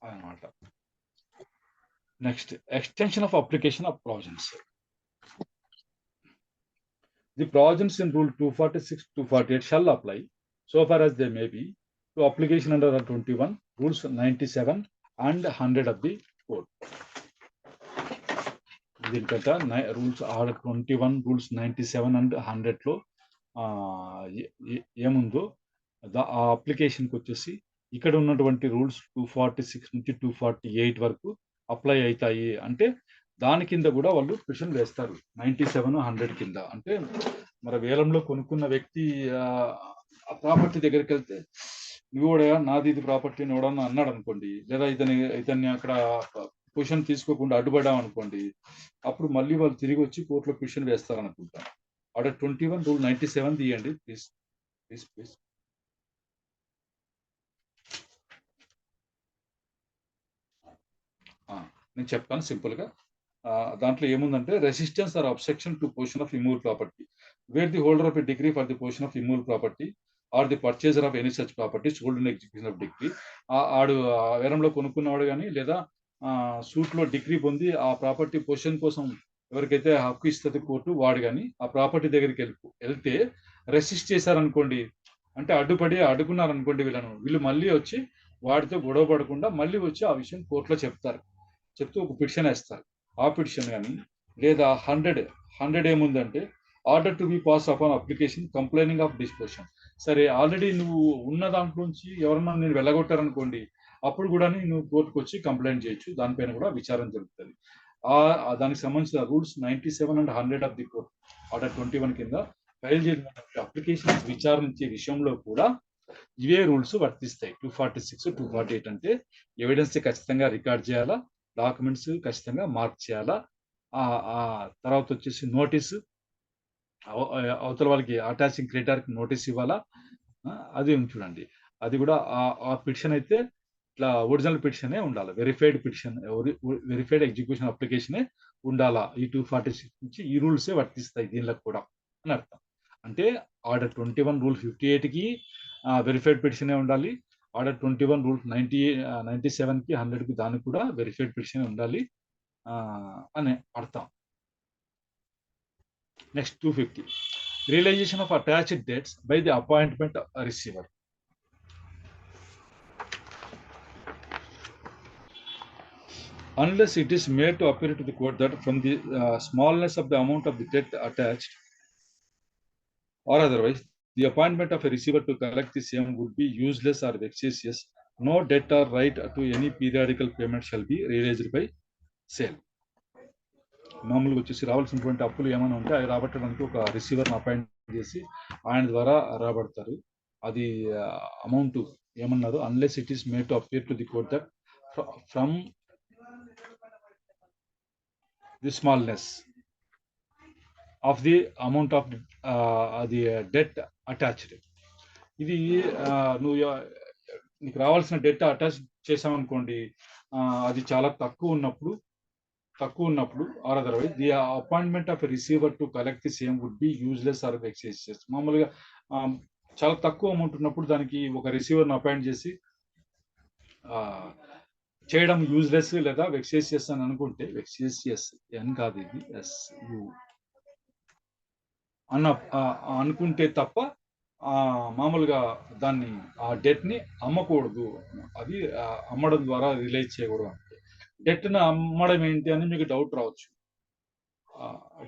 అనమాట. Next, extension of application of provisions. The provisions in rule 246, 248 shall apply so far as they may be to application under 21, rules 97 and 100 of the code. దీనికంట rules 21, rules 97 and 100 లో ఏముందో ఆ అప్లికేషన్కి వచ్చేసి ఇక్కడ ఉన్నటువంటి రూల్స్ 246 నుంచి 248 వరకు అప్లై అవుతాయి. అంటే దాని కింద కూడా వాళ్ళు పిటిషన్ వేస్తారు 97, 100 కింద. అంటే మరి వేలంలో కొనుక్కున్న వ్యక్తి ఆ ప్రాపర్టీ దగ్గరికి వెళ్తే, నువ్వు కూడా నాది ఇది ప్రాపర్టీ అని ఎవడన్నా అన్నాడు అనుకోండి, లేదా ఇతన్ని అక్కడ పొజిషన్ తీసుకోకుండా అడ్డుపడ్డాం అనుకోండి, అప్పుడు మళ్ళీ వాళ్ళు తిరిగి వచ్చి కోర్టులో పిటిషన్ వేస్తారు అనుకుంటా. ఆర్డర్ 21, రూల్ 97 తీయండి ప్లీజ్ ప్లీజ్ ప్లీజ్. నేను చెప్తాను సింపుల్ గా. దాంట్లో ఏముందంటే, resistance or obstruction to possession of immovable property where the holder of a degree for the possession of immovable property or the purchaser of any such property sold in execution of degree. ఆడు వేరంలో కొనుక్కున్నవాడు కానీ, లేదా suit లో degree పొంది ఆ property position కోసం ఎవరికైతే హక్కు ఇస్తుంది కోర్టు, వాడు కానీ ఆ ప్రాపర్టీ దగ్గరికి వెళ్తే రెసిస్ట్ చేశారనుకోండి, అంటే అడ్డుకున్నారనుకోండి, వీళ్ళు మళ్ళీ వచ్చి వాడితో గొడవ పడకుండా మళ్ళీ వచ్చి ఆ విషయం కోర్టులో చెప్తూ ఒక పిటిషన్ వేస్తారు. ఆ పిటిషన్ కానీ, లేదా 100 ఏముందంటే, order to be pass upon application complaining of disposition. సరే, ఆల్రెడీ నువ్వు ఉన్న దాంట్లోంచి ఎవరన్నా నేను వెళ్ళగొట్టారనుకోండి, అప్పుడు కూడా నువ్వు కోర్టుకు వచ్చి కంప్లైంట్ చేయొచ్చు. దానిపైన కూడా విచారణ జరుగుతుంది. దానికి సంబంధించిన rules 97 and 100 of the court order 21 కింద ఫైల్ చేసిన అప్లికేషన్ విచారించే విషయంలో కూడా ఇవే రూల్స్ వర్తిస్తాయి. 246, 248 అంటే ఎవిడెన్స్ ఖచ్చితంగా రికార్డ్ చేయాలా, డాక్యుమెంట్స్ ఖచ్చితంగా మార్క్ చేయాలా. తర్వాత వచ్చేసి నోటీసు, అవతల వాళ్ళకి అటాచింగ్ క్రెడిటార్కి నోటీస్ ఇవ్వాలా. అది చూడండి, అది కూడా ఆ పిటిషన్ అయితే ఇట్లా ఒరిజినల్ పిటిషనే ఉండాలి. వెరిఫైడ్ ఎగ్జిక్యూషన్ అప్లికేషనే ఉండాలా. ఈ 246 నుంచి ఈ రూల్సే వర్తిస్తాయి దీనిలకు కూడా అని అర్థం. అంటే ఆర్డర్ 21, రూల్ 58కి వెరిఫైడ్ పిటిషనే ఉండాలి. ఆర్డర్ 21, రూల్ 97కి 100కి దానికి కూడా వెరిఫైడ్ పిటిషన్ ఉండాలి అనే అర్థం. Next 250, realization of attached debts by the appointment receiver. Unless it is made to appear to the court that from the smallness of the amount of the debt attached or otherwise, the appointment of a receiver to collect the same would be useless or vexatious. No debt or right to any periodical payment shall be realized by sale. మామూలుగా వచ్చేసి రావాల్సినటువంటి అప్పులు ఏమైనా ఉంటే అవి రాబట్టడానికి ఒక రిసీవర్ని appoint చేసి ఆయన ద్వారా రాబడతారు. అది అమౌంట్ ఏమన్నారు, unless it is made to appear to the court that from the smallness of the amount of the debt attached. ఇది నీకు రావాల్సిన డెట్ అటాచ్ చేసామనుకోండి, అది చాలా తక్కువ ఉన్నప్పుడు or otherwise the appointment of receiver to collect the same would be useless or vexatious. మామూలుగా చాలా తక్కువ అమౌంట్ ఉన్నప్పుడు దానికి ఒక రిసీవర్ని అపాయింట్ చేసి చేయడం యూజ్లెస్ లేదా వెక్సేషియస్ అని అనుకుంటే, వెక్సేషియస్ అని కాదు ఇది, అనుకుంటే తప్ప మామూలుగా దాన్ని ఆ డెట్ ని అమ్మకూడదు. అది అమ్మడం ద్వారా రిలైజ్ చేయకూడదు. అంటే డెట్ ని అమ్మడం ఏంటి అని మీకు డౌట్ రావచ్చు.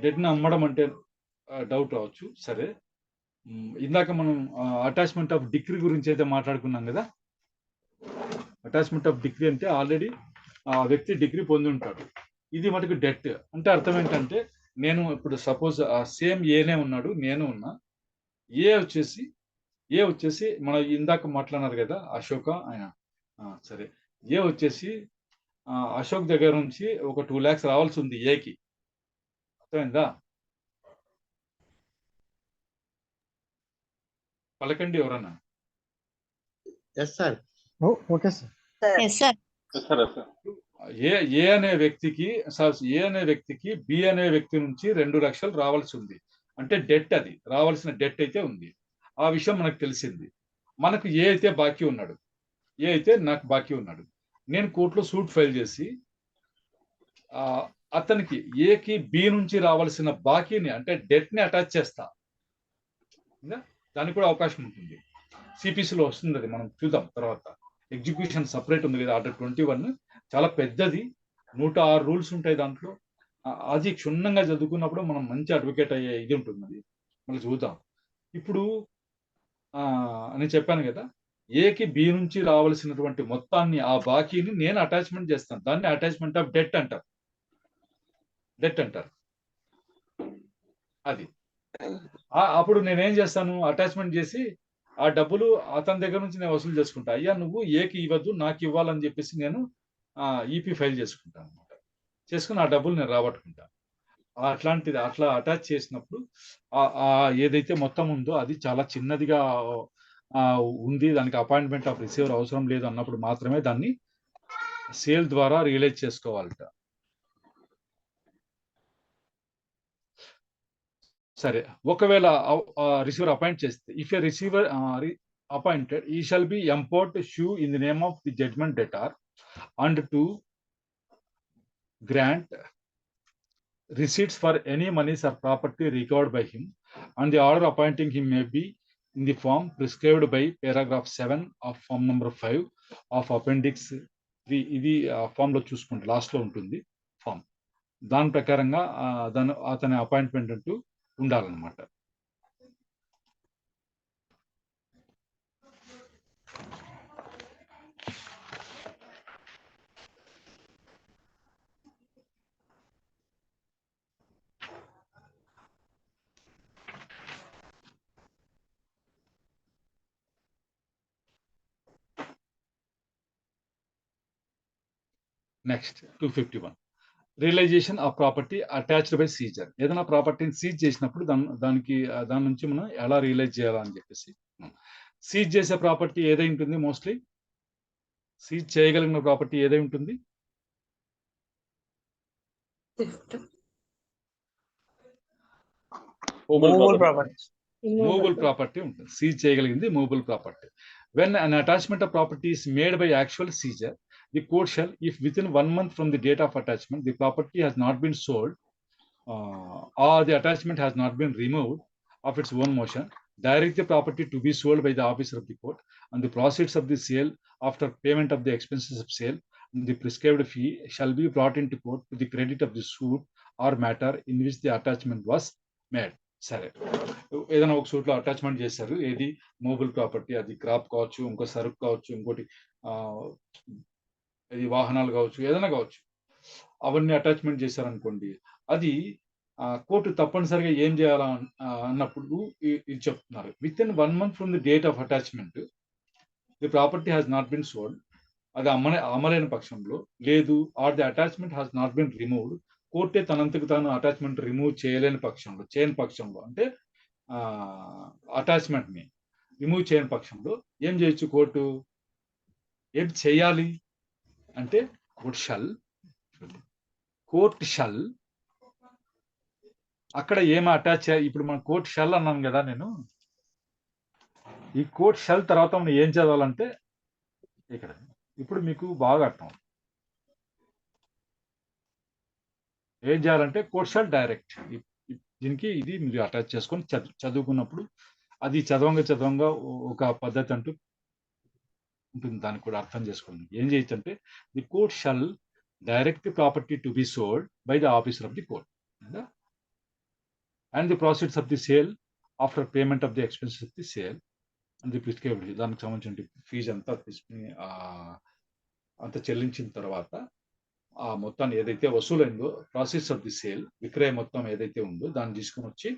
డెట్ ని అమ్మడం అంటే డౌట్ రావచ్చు. సరే, ఇందాక మనం అటాచ్మెంట్ ఆఫ్ డిగ్రీ గురించి అయితే మాట్లాడుకున్నాం కదా. అటాచ్మెంట్ ఆఫ్ డిగ్రీ అంటే ఆల్రెడీ ఆ వ్యక్తి డిగ్రీ పొంది ఉంటాడు. ఇది మటుకు డెట్ అంటే అర్థం ఏంటంటే, నేను ఇప్పుడు సపోజ్ సేమ్ ఏనే ఉన్నాడు, నేను ఉన్నా. ఏ వచ్చేసి మన ఇందాక మాట్లాడినారు కదా అశోక ఆయన, సరే. ఏ వచ్చేసి అశోక్ దగ్గర నుంచి ఒక 2 lakhs రావాల్సి ఉంది ఏకి. అర్థమైందా? పలకండి ఎవరన్నా. Yes sir. Okay sir. A అనే వ్యక్తికి బి అనే వ్యక్తి నుంచి 2 లక్షలు రావాల్సి ఉంది. అంటే డెట్, అది రావాల్సిన డెట్ అయితే ఉంది. ఆ విషయం మనకు తెలిసింది. మనకు ఏ అయితే బాకీ ఉన్నాడు, నాకు బాకీ ఉన్నాడు. నేను కోర్టులో సూట్ ఫైల్ చేసి అతనికి ఏకి బి నుంచి రావాల్సిన బాకీని అంటే డెట్ ని అటాచ్ చేస్తా. దానికి కూడా అవకాశం ఉంటుంది. సిపిసిలో వస్తుంది, అది మనం చూద్దాం తర్వాత. ఎగ్జిక్యూషన్ సపరేట్ ఉంది కదా, ఆర్డర్ 21 చాలా పెద్దది, 106 రూల్స్ ఉంటాయి దాంట్లో. అది క్షుణ్ణంగా చదువుకున్నప్పుడు మనం మంచి అడ్వకేట్ అయ్యే ఇది ఉంటుంది. అది మళ్ళీ చూద్దాం. ఇప్పుడు నేను చెప్పాను కదా, ఏకి బి నుంచి రావాల్సినటువంటి మొత్తాన్ని, ఆ బాకీని నేను అటాచ్మెంట్ చేస్తాను. దాన్ని అటాచ్మెంట్ ఆఫ్ డెట్ అంటారు. అది అప్పుడు నేనేం చేస్తాను, అటాచ్మెంట్ చేసి ఆ డబ్బులు అతని దగ్గర నుంచి నేను వసూలు చేసుకుంటా. అయ్యా నువ్వు ఏకి ఇవ్వద్దు, నాకు ఇవ్వాలని చెప్పేసి నేను ఈపీ ఫైల్ చేసుకుంటాను అనమాట. చేసుకుని ఆ డబ్బులు నేను రాబట్టుకుంటా. అట్లాంటిది అట్లా అటాచ్ చేసినప్పుడు ఏదైతే మొత్తం ఉందో అది చాలా చిన్నదిగా ఉంది, దానికి అపాయింట్మెంట్ ఆఫ్ రిసీవర్ అవసరం లేదు అన్నప్పుడు మాత్రమే దాన్ని సేల్ ద్వారా రియలైజ్ చేసుకోవాలట. సరే, ఒకవేళ రిసీవర్ అపాయింట్ చేస్తే, if A receiver appointed, he shall be empowered to sue in the name of the judgment debtor and to grant receipts for any monies or property recovered by him, and the order appointing him may be in the form prescribed by paragraph 7 of form number 5 of appendix 3. ఇది form లో చూసుకుంటే last లో ఉంటుంది form. దాని ప్రకారంగా అతని appointment అంటూ ఉండాలన్నమాట. Next 251 realization of property attached by seizure. ఏదైనా ప్రాపర్టీని సీజ్ చేసినప్పుడు దాని నుంచి మనం ఎలా రియలైజ్ చేయాలని చెప్పేసి, సీజ్ చేసే ప్రాపర్టీ ఏదై ఉంటుంది, మోస్ట్లీ సీజ్ చేయగలిగిన ప్రాపర్టీ ఏదై ఉంటుంది, మూవబుల్ ప్రాపర్టీ ఉంటుంది. సీజ్ చేయగలిగింది movable property. When an attachment of property is made by actual seizure, the court shall, if within 1 month from the date of attachment the property has not been sold or the attachment has not been removed of its own motion, direct the property to be sold by the officer of the court, and the proceeds of the sale after payment of the expenses of sale and the prescribed fee shall be brought into court to the credit of the suit or matter in which the attachment was made. సరే, ఏదైనా ఒక సూట్లో attachment చేశారు, ఏది movable property, అది crop కావచ్చు, ఇంకో సరుకు కావచ్చు, ఇంకోటి ఇది వాహనాలు కావచ్చు, ఏదైనా కావచ్చు, అవన్నీ అటాచ్మెంట్ చేశారనుకోండి, అది కోర్టు తప్పనిసరిగా ఏం చేయాలా అన్నప్పుడు ఇది చెప్తున్నారు. Within 1 month from the date of attachment the property has not been sold, అది అమలైన పక్షంలో, లేదు or the attachment has not been removed, కోర్టే తనంతకు తాను అటాచ్మెంట్ రిమూవ్ చేయని పక్షంలో అంటే అటాచ్మెంట్ ని రిమూవ్ చేయని పక్షంలో ఏం చేయొచ్చు కోర్టు? ఏం చేయాలి అంటే కోర్ట్ షల్ అక్కడ ఏమి అటాచ్, ఇప్పుడు మన కోర్ట్ షల్ అన్నాను కదా నేను, ఈ కోర్ట్ షల్ తర్వాత మనం ఏం చదవాలంటే ఇక్కడ ఇప్పుడు మీకు బాగా అర్థం. ఏం చేయాలంటే కోర్ట్ షల్ డైరెక్ట్, దీనికి ఇది మీరు అటాచ్ చేసుకొని చదువుకున్నప్పుడు అది చదవంగా ఒక పద్ధతి అంటూ ఉంటుంది, దానికి కూడా అర్థం చేసుకోండి. ఏం చేయొచ్చు అంటే, the court shall direct the property to be sold by the officer of the court and the process of the sale after payment of the expenses of the sale and the prescribed దానికి సంబంధించిన fee అంతా తీసుకుని అంత చెల్లించిన తర్వాత ఆ మొత్తాన్ని ఏదైతే వసూలైందో ప్రాసెస్ ఆఫ్ ది సేల్ విక్రయ మొత్తం ఏదైతే ఉందో దాన్ని తీసుకుని వచ్చి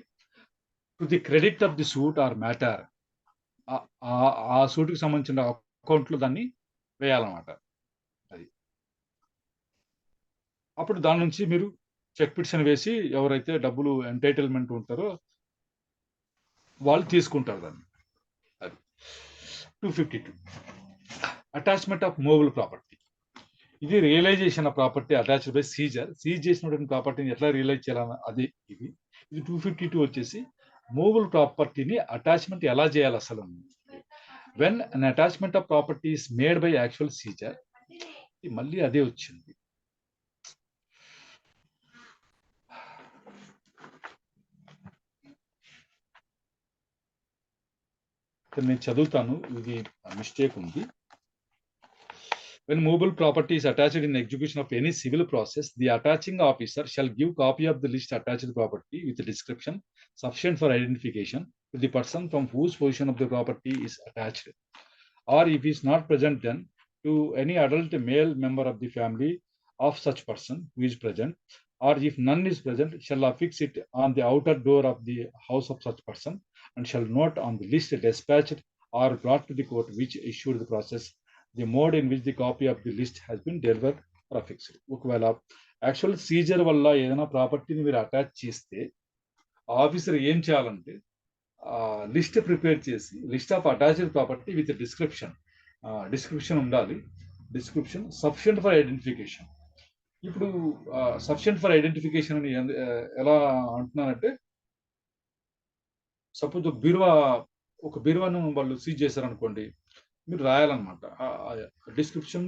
to the credit of the suit or matter ఆ సూట్కి సంబంధించిన అకౌంట్లో దాన్ని వేయాలన్నమాట. అది అప్పుడు దాని నుంచి మీరు చెక్ పిట్స్ అని వేసి ఎవరైతే డబ్బులు ఎంటైటిల్మెంట్ ఉంటారో వాళ్ళు తీసుకుంటారు దాన్ని. అది 252 అటాచ్మెంట్ ఆఫ్ మూవబుల్ ప్రాపర్టీ. ఇది realization of property attached by seizure. Seize చేసినటువంటి ప్రాపర్టీని ఎట్లా రియలైజ్ చేయాలని అది ఇది 252 వచ్చేసి మూవబుల్ ప్రాపర్టీని అటాచ్మెంట్ ఎలా చేయాలి అసలు. When an attachment of property is made by actual seizure. మళ్ళీ అదే వచ్చింది. నేను చదువుతాను, ఇది మిస్టేక్ ఉంది. When movable property is attached in execution of any civil process, the attaching officer shall give copy of the list attached property with a description sufficient for identification to the person from whose possession of the property is attached. Or if he is not present, then to any adult male member of the family of such person who is present, or if none is present, shall affix it on the outer door of the house of such person, and shall note on the list dispatched or brought to the court which issued the process the mode in which the copy of the list has been delivered or affixed. ఒకవేళ actual seizure వల్ల ఏదైనా ప్రాపర్టీని మీరు attach చేస్తే officer ఏం చేయాలంటే list prepare చేసి list of attached property with description ఉండాలి. Description sufficient for identification. ఇప్పుడు సఫిషియంట్ ఫర్ ఐడెంటిఫికేషన్ అని ఎలా అంటున్నానంటే, సపోజ్ ఒక బీరువాను వాళ్ళు సీజ్ చేశారనుకోండి, మీరు రాయాలన్నమాట. డిస్క్రిప్షన్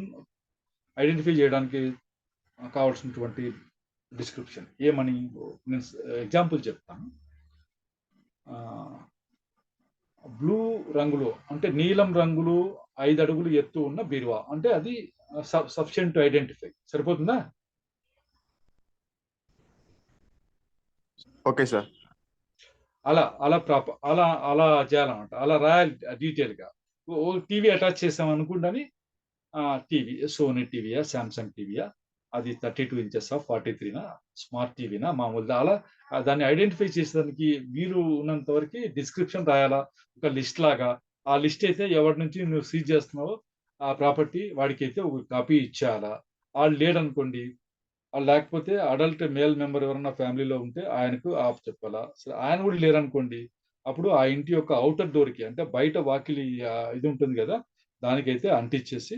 ఐడెంటిఫై చేయడానికి కావాల్సినటువంటి డిస్క్రిప్షన్ ఏమని నేను ఎగ్జాంపుల్ చెప్తాను. బ్లూ రంగులో అంటే నీలం రంగులో 5 అడుగులు ఎత్తు ఉన్న బీరువా అంటే అది సఫిషియంట్ టు ఐడెంటిఫై. సరిపోతుందా? Okay sir. అలా చేయాలన్నమాట. అలా రాయాలి డీటెయిల్గా. టీవీ అటాచ్ చేసాం అనుకుంటాని టీవీ సోనీ టీవీయా శాంసంగ్ టీవీయా, అది 32 ఇంచెస్ 43నా స్మార్ట్ టీవీనా మామూలుగా, అలా దాన్ని ఐడెంటిఫై చేసేదానికి వీలు ఉన్నంత వరకు డిస్క్రిప్షన్ రాయాలా ఒక లిస్ట్ లాగా. ఆ లిస్ట్ అయితే ఎవరి నుంచి నువ్వు సీజ్ చేస్తున్నావో ఆ ప్రాపర్టీ వాడికి అయితే ఒక కాపీ ఇచ్చేయాలా. వాళ్ళు లేడనుకోండి, వాళ్ళు లేకపోతే అడల్ట్ మేల్ మెంబర్ ఎవరన్నా ఫ్యామిలీలో ఉంటే ఆయనకు ఆఫ్ చెప్పాలా. ఆయన కూడా లేరనుకోండి, అప్పుడు ఆ ఇంటి యొక్క అవుటర్ డోర్కి అంటే బయట వాకిలి ఇది ఉంటుంది కదా, దానికైతే అంటించేసి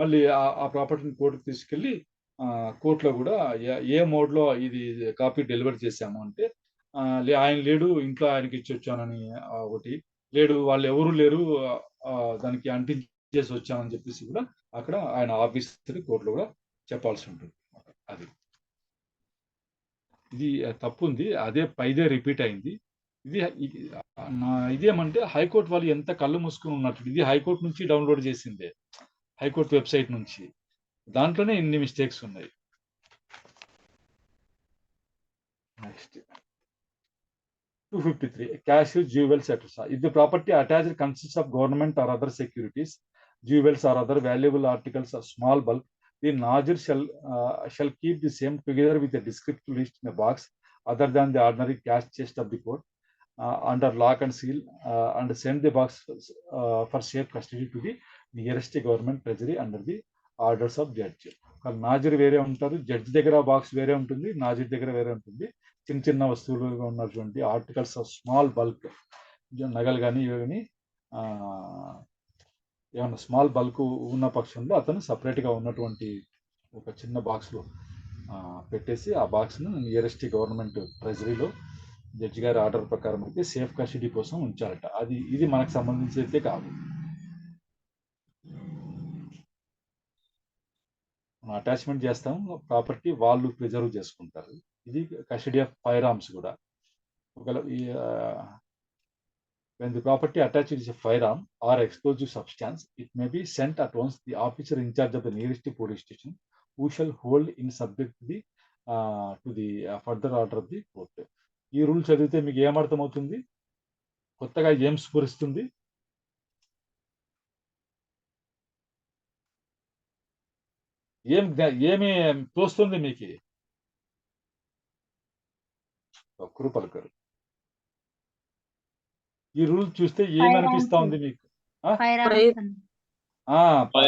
మళ్ళీ ఆ ప్రాపర్టీని కోర్టుకు తీసుకెళ్ళి కోర్టులో కూడా ఏ మోడ్లో ఇది కాపీ డెలివరీ చేశాము అంటే ఆయన లేడు, ఇంట్లో ఆయనకి ఇచ్చి వచ్చానని ఒకటి, లేడు వాళ్ళు ఎవరు లేరు దానికి అంటించేసి వచ్చానని చెప్పేసి కూడా అక్కడ ఆయన ఆఫీసర్ కోర్టులో కూడా చెప్పాల్సి ఉంటుంది. అది ఇది తప్పు ఉంది, అదే పైదే రిపీట్ అయింది. ఇదేమంటే హైకోర్టు వాళ్ళు ఎంత కళ్ళు మూసుకుని ఉన్నట్టు. ఇది హైకోర్టు నుంచి డౌన్లోడ్ చేసిందే, హైకోర్టు వెబ్సైట్ నుంచి. దాంట్లోనే ఇన్ని మిస్టేక్స్ ఉన్నాయి. Next 253 cash, jewels, etc. If the property attached consists of government or other securities, jewels or other valuable articles of small bulk, the Nazir shall keep the same together with a descriptive list in a box other than the ordinary cash chest of the court under lock and seal and send the box for safe custody to the nearest government treasury under the orders of judge. Nazir వేరే ఉంటారు, judge దగ్గర box వేరే ఉంటుంది, నాజిర్ దగ్గర వేరే ఉంటుంది. చిన్న చిన్న వస్తువులుగా ఉన్నటువంటి ఆర్టికల్స్ ఆఫ్ స్మాల్ బల్క్, నగలు కానీ ఇవి కానీ ఏమన్నా స్మాల్ బల్క్ ఉన్న పక్షంలో అతను సపరేట్గా ఉన్నటువంటి ఒక చిన్న బాక్స్లో పెట్టేసి ఆ బాక్స్ను నియరెస్ట్ గవర్నమెంట్ ట్రెజరీలో జడ్జి గారి ఆర్డర్ ప్రకారం అయితే సేఫ్ కస్టడీ కోసం ఉంచారట. ఇది మనకు సంబంధించి అయితే కాదు. అటాచ్మెంట్ చేస్తాం, ప్రాపర్టీ వాళ్ళు ప్రిజర్వ్ చేసుకుంటారు. ఇది కస్టడీ ఆఫ్ ఫైర్ ఆర్మ్స్ కూడా. ఒకవేళ when the property attached is a firearm or explosive substance, it may be sent at once the officer in charge of the nearest police station, who shall hold in subject to the further order of the court. ఈ rule చదివితే మీకు ఏమర్థమవుతుంది? కొత్తగా ఏం స్ఫురిస్తుంది? ఏమి తోస్తుంది మీకు? ఒక్కరు పలకరు. ఈ rule చూస్తే ఏమనిపిస్తా ఉంది మీకు?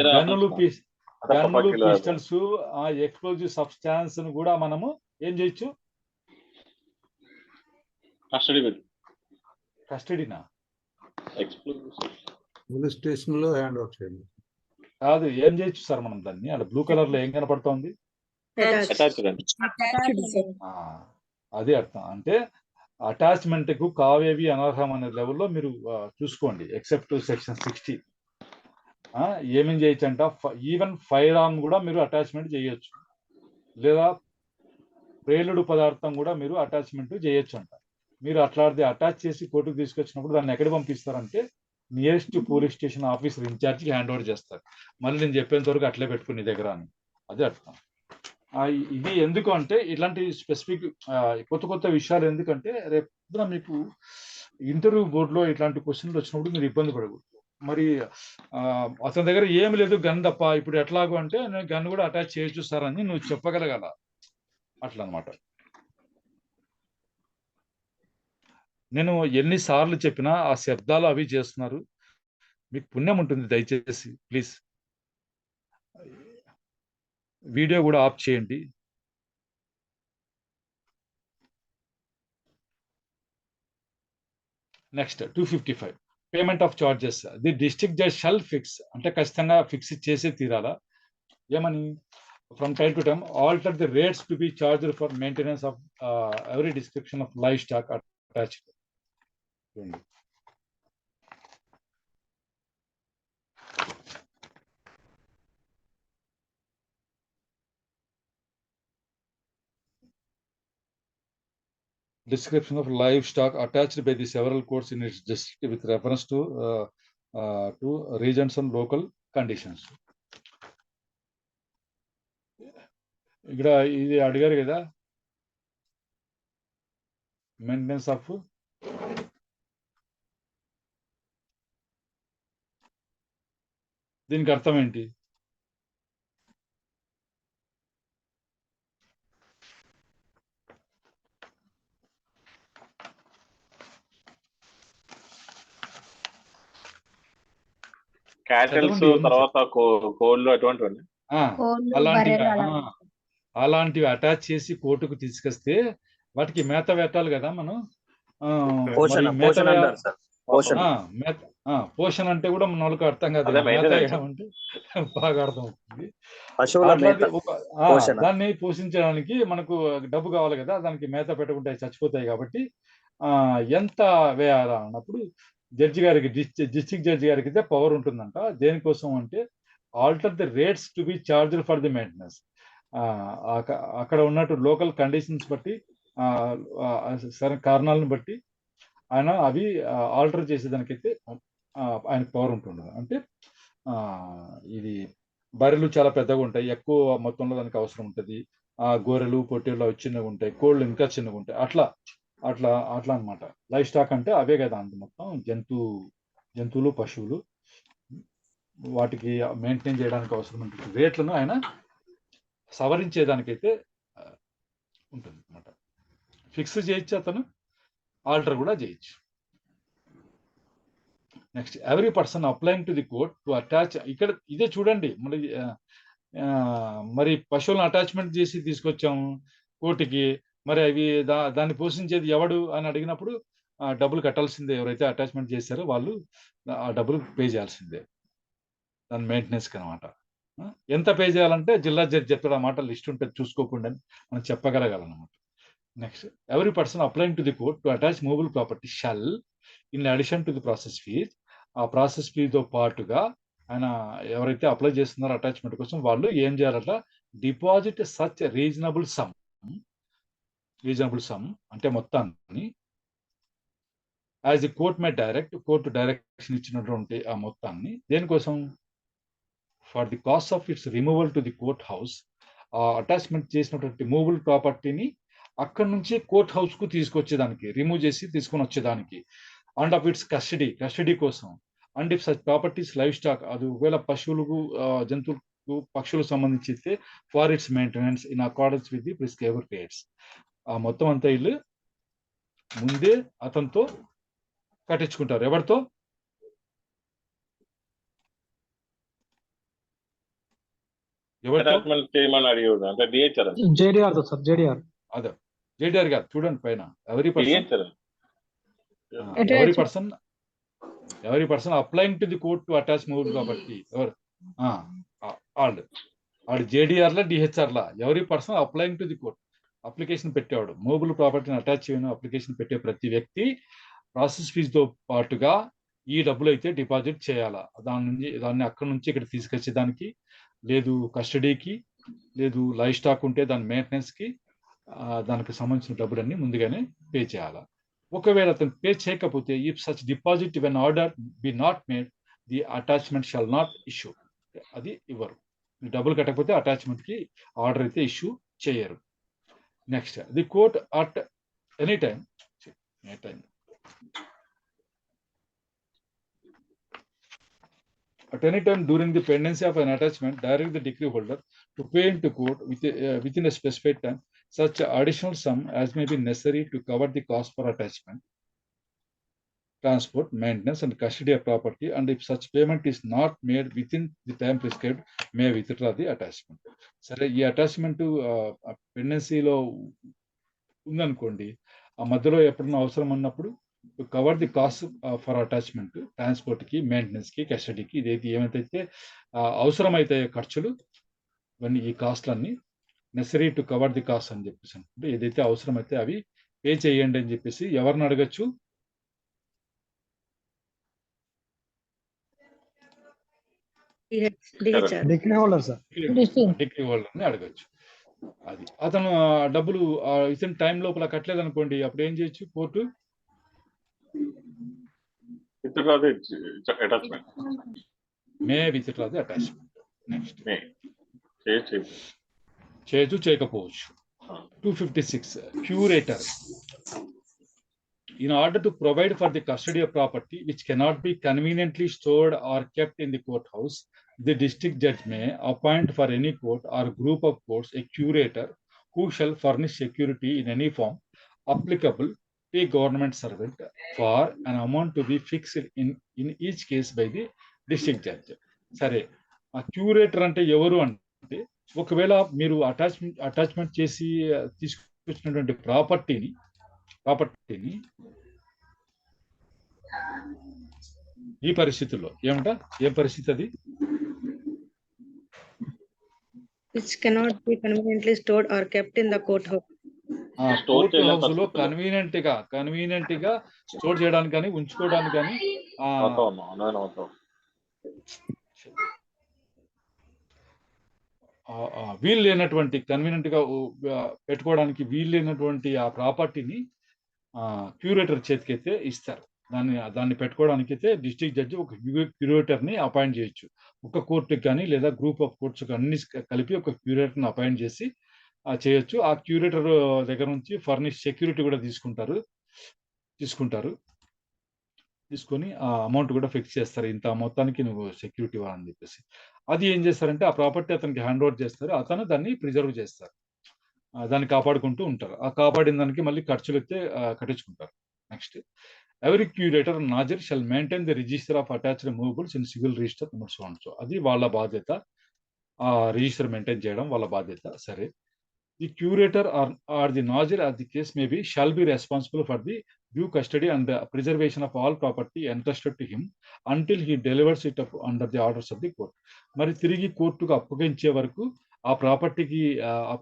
గన్నులు పిస్టల్స్, ఎక్స్ప్లోజివ్ సబ్స్టాన్స్ కూడా మనము ఏం చేయొచ్చు? కస్టడీనా? పోలీస్ స్టేషన్ లో హ్యాండ్ ఓవర్ చేయండి. కాదు, ఏం చేయొచ్చు సార్ మనం దాన్ని? అక్కడ బ్లూ కలర్ లో ఏం కనపడుతోంది? అదే అర్థం. అంటే అటాచ్మెంట్ కు కావేవి అనర్హం అనే లెవెల్లో మీరు చూసుకోండి. ఎక్సెప్ట్ సెక్షన్ 60 ఏమేం చేయొచ్చు అంట, ఈవెన్ ఫైర్ ఆర్మ్ కూడా మీరు అటాచ్మెంట్ చేయొచ్చు, లేదా ప్రేలుడు పదార్థం కూడా మీరు అటాచ్మెంట్ చేయొచ్చు అంట. మీరు అట్లాంటిది అటాచ్ చేసి కోర్టుకు తీసుకొచ్చినప్పుడు దాన్ని ఎక్కడ పంపిస్తారంటే నియరెస్ట్ పోలీస్ స్టేషన్ ఆఫీసర్ ఇన్ఛార్జ్కి హ్యాండ్ ఓవర్ చేస్తారు. మళ్ళీ నేను చెప్పేంత వరకు అట్లే పెట్టుకుని దగ్గర అని. అదే అర్థం. ఇది ఎందుకు అంటే ఇట్లాంటి స్పెసిఫిక్ కొత్త కొత్త విషయాలు ఎందుకంటే రేపు మీకు ఇంటర్వ్యూ బోర్డులో ఇట్లాంటి క్వశ్చన్లు వచ్చినప్పుడు మీరు ఇబ్బంది పడకూడదు. మరి అతని దగ్గర ఏమి లేదు, గన్ తప్ప, ఇప్పుడు ఎట్లాగో అంటే నేను గన్ కూడా అటాచ్ చేయొచ్చు సార్ అని నువ్వు చెప్పగలగాల. అట్లా అనమాట. నేను ఎన్నిసార్లు చెప్పినా ఆ శబ్దాలు అవి చేస్తున్నారు. మీకు పుణ్యం ఉంటుంది, దయచేసి ప్లీజ్ వీడియో కూడా ఆఫ్ చేయండి. Next 255 payment of charges. The district judge shall fix, అంటే ఖచ్చితంగా ఫిక్స్ చేసే తీరాలా. ఏమని? From time to time alter the rates to be charged for maintenance of every description of livestock attached. Description of livestock attached by the several courts in its district with reference to regions and local conditions. ఇక్కడ ఇది అడిగారు కదా, maintenance of, దీనికి అర్థం ఏంటి? క్యాటల్స్ తర్వాత కోళ్ళు అటువంటివన్నీ అలాంటివి అటాచ్ చేసి కోర్టుకు తీసుకొస్తే వాటికి మేత పెట్టాలి కదా మనం. పోషణ అంటే కూడా మనకు అర్థం కాదు, మేత ఏమంటే బాగా అర్థం అవుతుంది. దాన్ని పోషించడానికి మనకు డబ్బు కావాలి కదా, దానికి మేత పెట్టకుంటే చచ్చిపోతాయి. కాబట్టి ఎంత వేయాలా అన్నప్పుడు జడ్జి గారికి, డిస్ట్రిక్ట్ జడ్జి గారికి అయితే పవర్ ఉంటుందంట. దేనికోసం అంటే alter the rates to be charged for the maintenance. అక్కడ ఉన్నట్టు లోకల్ కండిషన్స్ బట్టి, సరే కారణాలను బట్టి ఆయన అవి ఆల్టర్ చేసేదానికైతే ఆయనకు పవర్ ఉంటుండదు. అంటే ఇది బర్రెలు చాలా పెద్దగా ఉంటాయి, ఎక్కువ మొత్తంలో దానికి అవసరం ఉంటుంది. గొర్రెలు పొట్టేళ్ళు అవి చిన్నగా ఉంటాయి, కోళ్ళు ఇంకా చిన్నగా ఉంటాయి. అట్లా అట్లా అట్లా అనమాట. లైవ్ స్టాక్ అంటే అవే కదా, అంత మొత్తం జంతువులు, పశువులు, వాటికి మెయింటైన్ చేయడానికి అవసరం ఉంటుంది. రేట్లను ఆయన సవరించేదానికైతే ఉంటుంది అనమాట. ఫిక్స్ చేయొచ్చు, అతను ఆల్టర్ కూడా చేయొచ్చు. Next, every person applying to the court to attach. ఇక్కడ ఇదే చూడండి, మరి పశువులను అటాచ్మెంట్ చేసి తీసుకొచ్చాము కోర్టుకి, మరి అవి దాన్ని పోషించేది ఎవడు అని అడిగినప్పుడు డబ్బులు కట్టాల్సిందే. ఎవరైతే అటాచ్మెంట్ చేశారో వాళ్ళు ఆ డబ్బులు పే చేయాల్సిందే దాని మెయింటెనెన్స్కి అనమాట. ఎంత పే చేయాలంటే జిల్లా జడ్జి చెప్పారు, ఆ మాట లిస్ట్ ఉంటుంది, చూసుకోకుండా మనం చెప్పగలగాలన్నమాట. Next, every person applying to the court to attach movable property shall in addition to the process fees. ఆ ప్రాసెస్ ఫీజుతో పాటుగా ఆయన ఎవరైతే అప్లై చేస్తున్నారో అటాచ్మెంట్ కోసం వాళ్ళు ఏం చేయాలట, డిపాజిట్ సచ్ రీజనబుల్ సమ్ అంటే మొత్తాన్ని, as the court may direct, court direction ఇచ్చినటువంటి ఆ మొత్తాన్ని దేనికోసం, for the cost of it's removal to the court house. ఆ అటాచ్మెంట్ చేసినటువంటి మూవబుల్ ప్రాపర్టీని అక్కడ నుంచి కోర్ట్ హౌస్ కు తీసుకొచ్చేదానికి, రిమూవ్ చేసి తీసుకొని వచ్చేదానికి, అండ్ ఆఫ్ ఇట్స్ కస్టడీ కోసం, and if such properties livestock, అది ఒకవేళ పశువులకు జంతువులకు పక్షులకు సంబంధించి for its maintenance in accordance with the prescribed periods. ఆ మొత్తం అంతా ఇల్లు ముందే అతనితో కట్టించుకుంటారు. ఎవరితో? ఎవరితో? అటాచ్మెంట్ చేయమని అడిగాడు అంటే డిహెచ్ఆర్ జేడిఆర్ తో సార్, జేడిఆర్. అదే జేడిఆర్ గారు చూడండి పైన, every person applying to the court to attach movable property. ఎవరు? ఆడు జేడిఆర్ లా డిహెచ్ఆర్ లా every person applying to the court, application పెట్టేవాడు మూవబుల్ ప్రాపర్టీని అటాచ్ చేయను అప్లికేషన్ పెట్టే ప్రతి వ్యక్తి ప్రాసెస్ ఫీజుతో పాటుగా ఈ డబ్బులు అయితే డిపాజిట్ చేయాలా. దాన్ని అక్కడి నుంచి ఇక్కడ తీసుకొచ్చేదానికి, లేదు కస్టడీకి, లేదు లైవ్ స్టాక్ ఉంటే దాని మెయింటెనెన్స్కి, దానికి సంబంధించిన డబ్బులన్నీ ముందుగానే పే చేయాలా. ఒకవేళ అతను పే చేయకపోతే, if such deposit when order be not made, the attachment shall not issue. అది ఇవ్వరు. డబ్బులు కట్టకపోతే అటాచ్మెంట్ కి ఆర్డర్ అయితే ఇష్యూ చేయరు. Next, the court at any time during the pendency of an attachment, direct the decree holder to pay into court within a specified time such additional sum as may be necessary to cover the cost for attachment, transport, maintenance, and custody of property, and if such payment is not made within the time prescribed, may withdraw the attachment. సరే, ఈ attachment పెండెన్సీలో ఉందనుకోండి, ఆ మధ్యలో ఎప్పుడన్నా అవసరం అన్నప్పుడు to cover the cost for attachment, ట్రాన్స్పోర్ట్కి, మెయింటెనెన్స్కి, కస్టడీకి, ఇదైతే ఏమైతే అవసరమైతే ఖర్చులు, ఇవన్నీ ఈ కాస్ట్లన్నీ necessary to cover the cost అని చెప్పేసి అనుకుంటే, ఏదైతే అవసరమైతే అవి పే చేయండి అని చెప్పేసి ఎవరిని అడగచ్చు? డిగ్రీ హోల్డర్ సార్, డిగ్రీ హోల్డర్ని అడగచ్చు. అది అతను డబ్బులు ఇతని టైం లోపల కట్టలేదు అనుకోండి, అప్పుడు ఏం చేయొచ్చు? Court May withdraw the attachment. Next, చేయొచ్చు, చేయకపోవచ్చు. 256 curator. In order to provide for the custody of property which cannot be conveniently stored or kept in the courthouse, the district judge may appoint for any court or group of courts a curator who shall furnish security in any form applicable to a government servant for an amount to be fixed in each case by the district judge. సరే, ఆ curator అంటే ఎవరు అంటే, ఒకవేళ మీరు attachment చేసి తీసుకొచ్చినటువంటి ప్రాపర్టీని ఈ పరిస్థితుల్లో ఏం పరిస్థితి అది? Which cannot be conveniently stored or kept in the courthouse. Court house లో కన్వీనియంట్ గా స్టోర్ చేయడానికి కానీ ఉంచుకోవడానికి కానీ వీలు లేనటువంటి, కన్వీనియంట్ గా పెట్టుకోవడానికి వీలు లేనటువంటి ఆ ప్రాపర్టీని క్యూరేటర్ చేతికైతే ఇస్తారు. దాన్ని పెట్టుకోవడానికి అయితే డిస్ట్రిక్ట్ జడ్జి ఒక క్యూరేటర్ ని అపాయింట్ చేయొచ్చు. ఒక కోర్టుకి కానీ లేదా గ్రూప్ ఆఫ్ కోర్ట్స్ అన్ని కలిపి ఒక క్యూరేటర్ ని అపాయింట్ చేసి చేయొచ్చు. ఆ క్యూరేటర్ దగ్గర నుంచి ఫర్నిష్ సెక్యూరిటీ కూడా తీసుకొని ఆ అమౌంట్ కూడా ఫిక్స్ చేస్తారు, ఇంత మొత్తానికి నువ్వు సెక్యూరిటీ ఇవ్వాలని చెప్పేసి. అది ఏం చేస్తారంటే, ఆ ప్రాపర్టీ అతనికి హ్యాండ్ ఓవర్ చేస్తారు, అతను దాన్ని ప్రిజర్వ్ చేస్తారు, దాన్ని కాపాడుకుంటూ ఉంటారు. ఆ కాపాడిన దానికి మళ్ళీ ఖర్చులు అయితే కట్టించుకుంటారు. Next, every curator nazir shall maintain the register of attached movables in civil register number so and so. అది వాళ్ళ బాధ్యత, ఆ రిజిస్టర్ మెయింటైన్ చేయడం వాళ్ళ బాధ్యత. సరే, the curator or the nazir as the case may be shall be responsible for the due custody and the preservation of all property entrusted to him until he delivers it up under the orders of the court. మరి తిరిగి కోర్టుకు అప్పగించే వరకు ఆ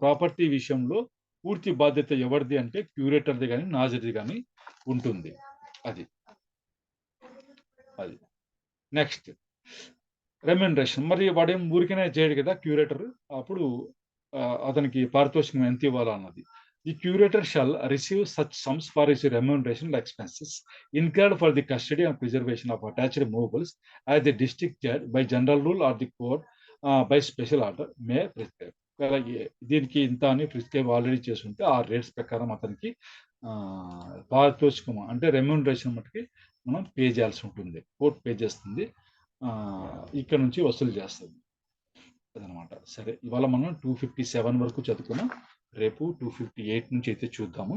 property విషయంలో పూర్తి బాధ్యత ఎవరిది అంటే క్యూరేటర్ది కానీ నాజర్ది కానీ ఉంటుంది. అది నెక్స్ట్, రెమ్యూనరేషన్. మరి వాడేం ఊరికనే చేయడు కదా క్యూరేటర్, అప్పుడు అతనికి పారితోషికం ఎంత ఇవ్వాలా అన్నది. The curator shall receive such sums for his remuneration expenses incurred for the custody and preservation of attached movables as the district judge by general rule or the court by special order may prescribe. దీనికి ఇంత అని prescribe already చేసి ఉంటే ఆ rates ప్రకారం అతనికి పారితోషికం అంటే రెమ్యూనరేషన్ మట్టుకి మనం పే చేయాల్సి ఉంటుంది. కోర్టు పే చేస్తుంది, ఇక్కడ నుంచి వసూలు చేస్తుంది అదనమాట. సరే, ఇవాళ మనం 257 వరకు చదువుకున్నాం. రేపు 258 నుంచి అయితే చూద్దాము.